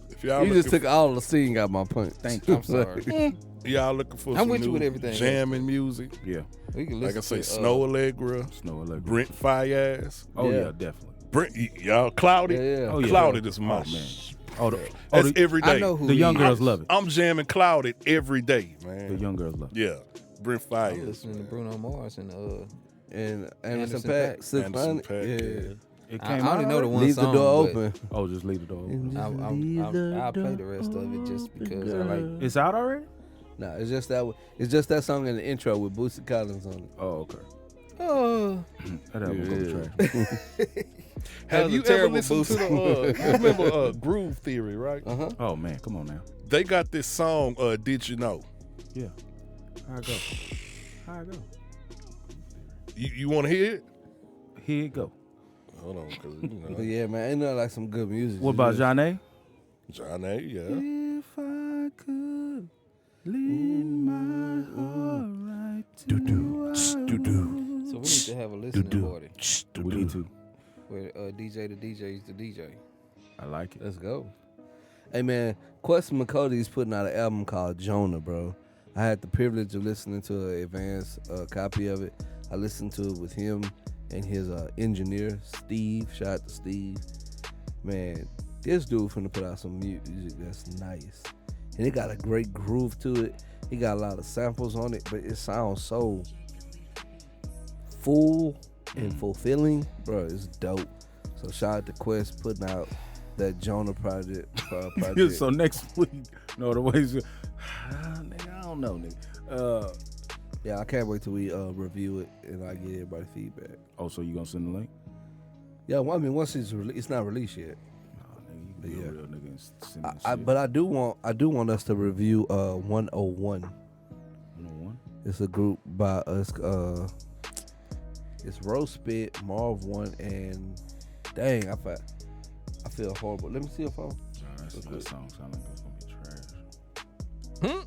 If y'all You just looking took all the singing out my point. Thank you. I'm sorry. y'all looking for I'm some with you new with everything. jamming music, Yeah. We can like I listen say, to, Snow Allegra, Snow Allegra. Brent Fayez, Oh Yeah. yeah, definitely. Brent, y'all Clouded. Yeah. Oh yeah. Clouded is my Oh man. shit. Oh, the, That's every day. I know who the he young is. girls love it. I'm jamming Clouded every day, man. The young girls love it. Yeah, Brent I'm Fayez. listening to Bruno Mars and And Anderson Anderson Paak, Paak. 600. Anderson Paak, Yeah. It I came only out know the already? one Leave song. the door but open. Oh, just leave the door open. I'll play the rest of it just because I like. It's out already? Nah, it's just that. It's just that song in the intro with Bootsy Collins on it. Oh, okay. Oh, That album go to trash. Have was you a ever terrible listened to the? You remember Groove Theory, right? Oh man, come on now. They got this song. Did you know? Yeah. How I go? How I go? You want to hear it? Here you go. Hold on, because But yeah, man, ain't nothing like some good music. What about Johnny? John A. Yeah. If I could lean my heart right to so we need to have a listening party We need to. where DJ the DJ is the DJ. I like it. Let's go. Hey man, Quest McCody's putting out an album called Jonah, bro. I had the privilege of listening to an advanced copy of it. I listened to it with him and his engineer, Steve. Shout out to Steve. Man, this dude finna put out some music that's nice. And it got a great groove to it. He got a lot of samples on it, but it sounds so full and fulfilling. Bro, it's dope. So shout out to Quest putting out that Jonah project. So next week, no, the ways. Nigga, I don't know, nigga. Yeah, I can't wait till we review it and I get everybody feedback. Oh, so you gonna send the link? Yeah, well, I mean, once it's it's not released yet. Nah, nigga, you can be Yeah. a real nigga and send me the shit. But I do want us to review 101. 101? It's a group by us. It's Rose Spit, Marv One, and dang, I feel horrible. Let me see if I'm. That song sound like it's gonna be trash.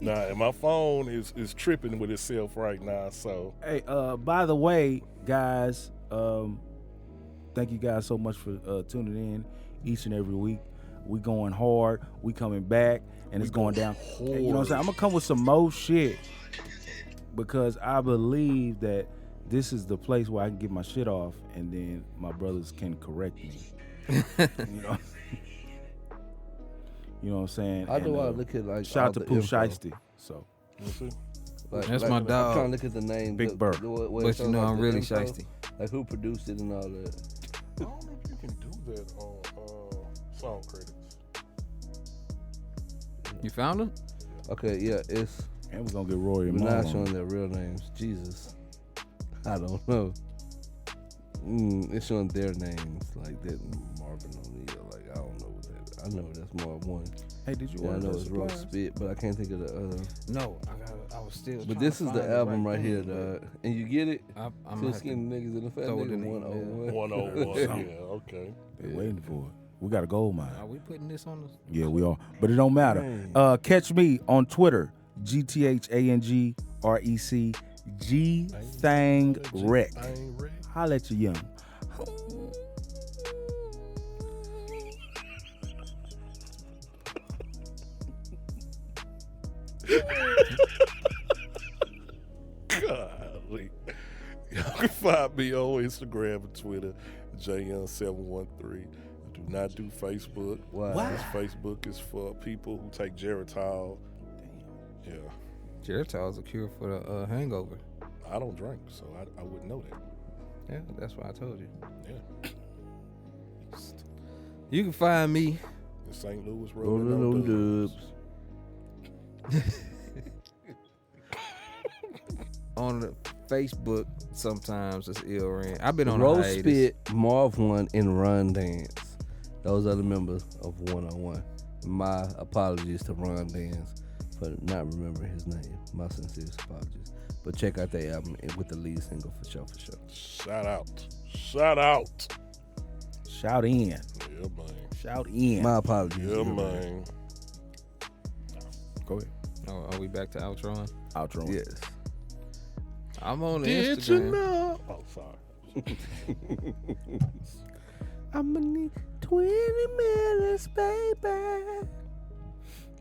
Nah, and my phone is tripping with itself right now. So Hey, by the way, guys, thank you guys so much for tuning in each and every week. We going hard. We coming back, and it's going down. Hey, you know what I'm saying? I'm gonna come with some more shit because I believe that this is the place where I can get my shit off, and then my brothers can correct me. You know. You know what I'm saying? I do And, want to look at like. shout all out to the Pooh info. Shiesty. So That's my I'm dog. trying to look at the name. Big Burr. But you know I'm really shiesty. Like who produced it and all that. I don't know if you can do that on song credits. You found him? Okay, yeah, it's. and we're gonna get Roy and We're Marlon. not showing their real names. Jesus, I don't know. It's showing their names like that. Marvin O'Neal. Like I don't know what that. I know that's Marv One. Hey, did you Yeah, I order know that it's Rose supplies? Spit, but I can't think of the other. No, I was still. But trying this to is the find album right thing, here, but dog. And you get it? I'm Two gonna have skinny to niggas in the fat throw it nigga. in the 101. 101. Yeah, okay. They waiting for it. We got a gold mine. Are we putting this on the? Yeah, we are. But it don't matter. Catch me on Twitter, GTHANGREC, G Thang Rec. I ain't ready. Holla at you young. Golly. Y'all can find me on Instagram and Twitter, JYeahISaidIt. Do not do Facebook. Wow. This Facebook is for people who take Geritol. Yeah. Geritol is a cure for the hangover. I don't drink, so I wouldn't know that. Yeah, that's why I told you. Yeah. You can find me In St. Louis, Rolling rolling on on dubs. on the Facebook sometimes. It's Ill Ran. I've been on a Rose hiatus. Spit, Marv One, and Run Dance. Those are the members of 101. My apologies to Ron Dance for not remembering his name. My sincerest apologies. But check out that album with the lead single for sure, for sure. Shout out. Shout out. Shout in. Yeah, man. Shout in. My apologies. Yeah, man. Go ahead. Oh, are we back to outro? Outro. Yes. I'm on the Did Instagram. you know? Oh, sorry. I'm gonna need 20 minutes, baby.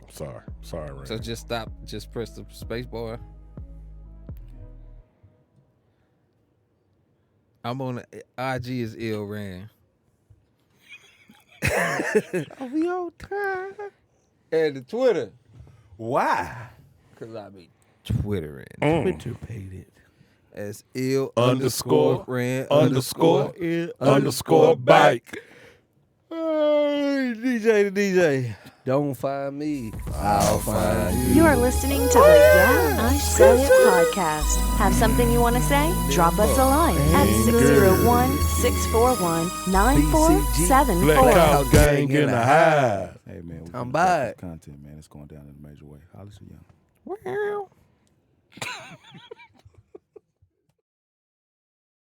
Sorry, Ray. So just stop. Just press the space bar. I'm on the IG is Ill Ran. Are we on time? And the Twitter. Why? Cause I be Twittering. Twitter paid it. As Ill Underscore, Ran underscore bike. Hey, DJ to DJ. Don't find me. I'll find you. You're listening to the Yeah, I Said It podcast. Have something you want to say? Drop us a line at 601-641-9474. Black House Gang in the hive. Hey man, we I'm finna back. drop this content, man. It's going down in a major way. Hollis or Young. Wow.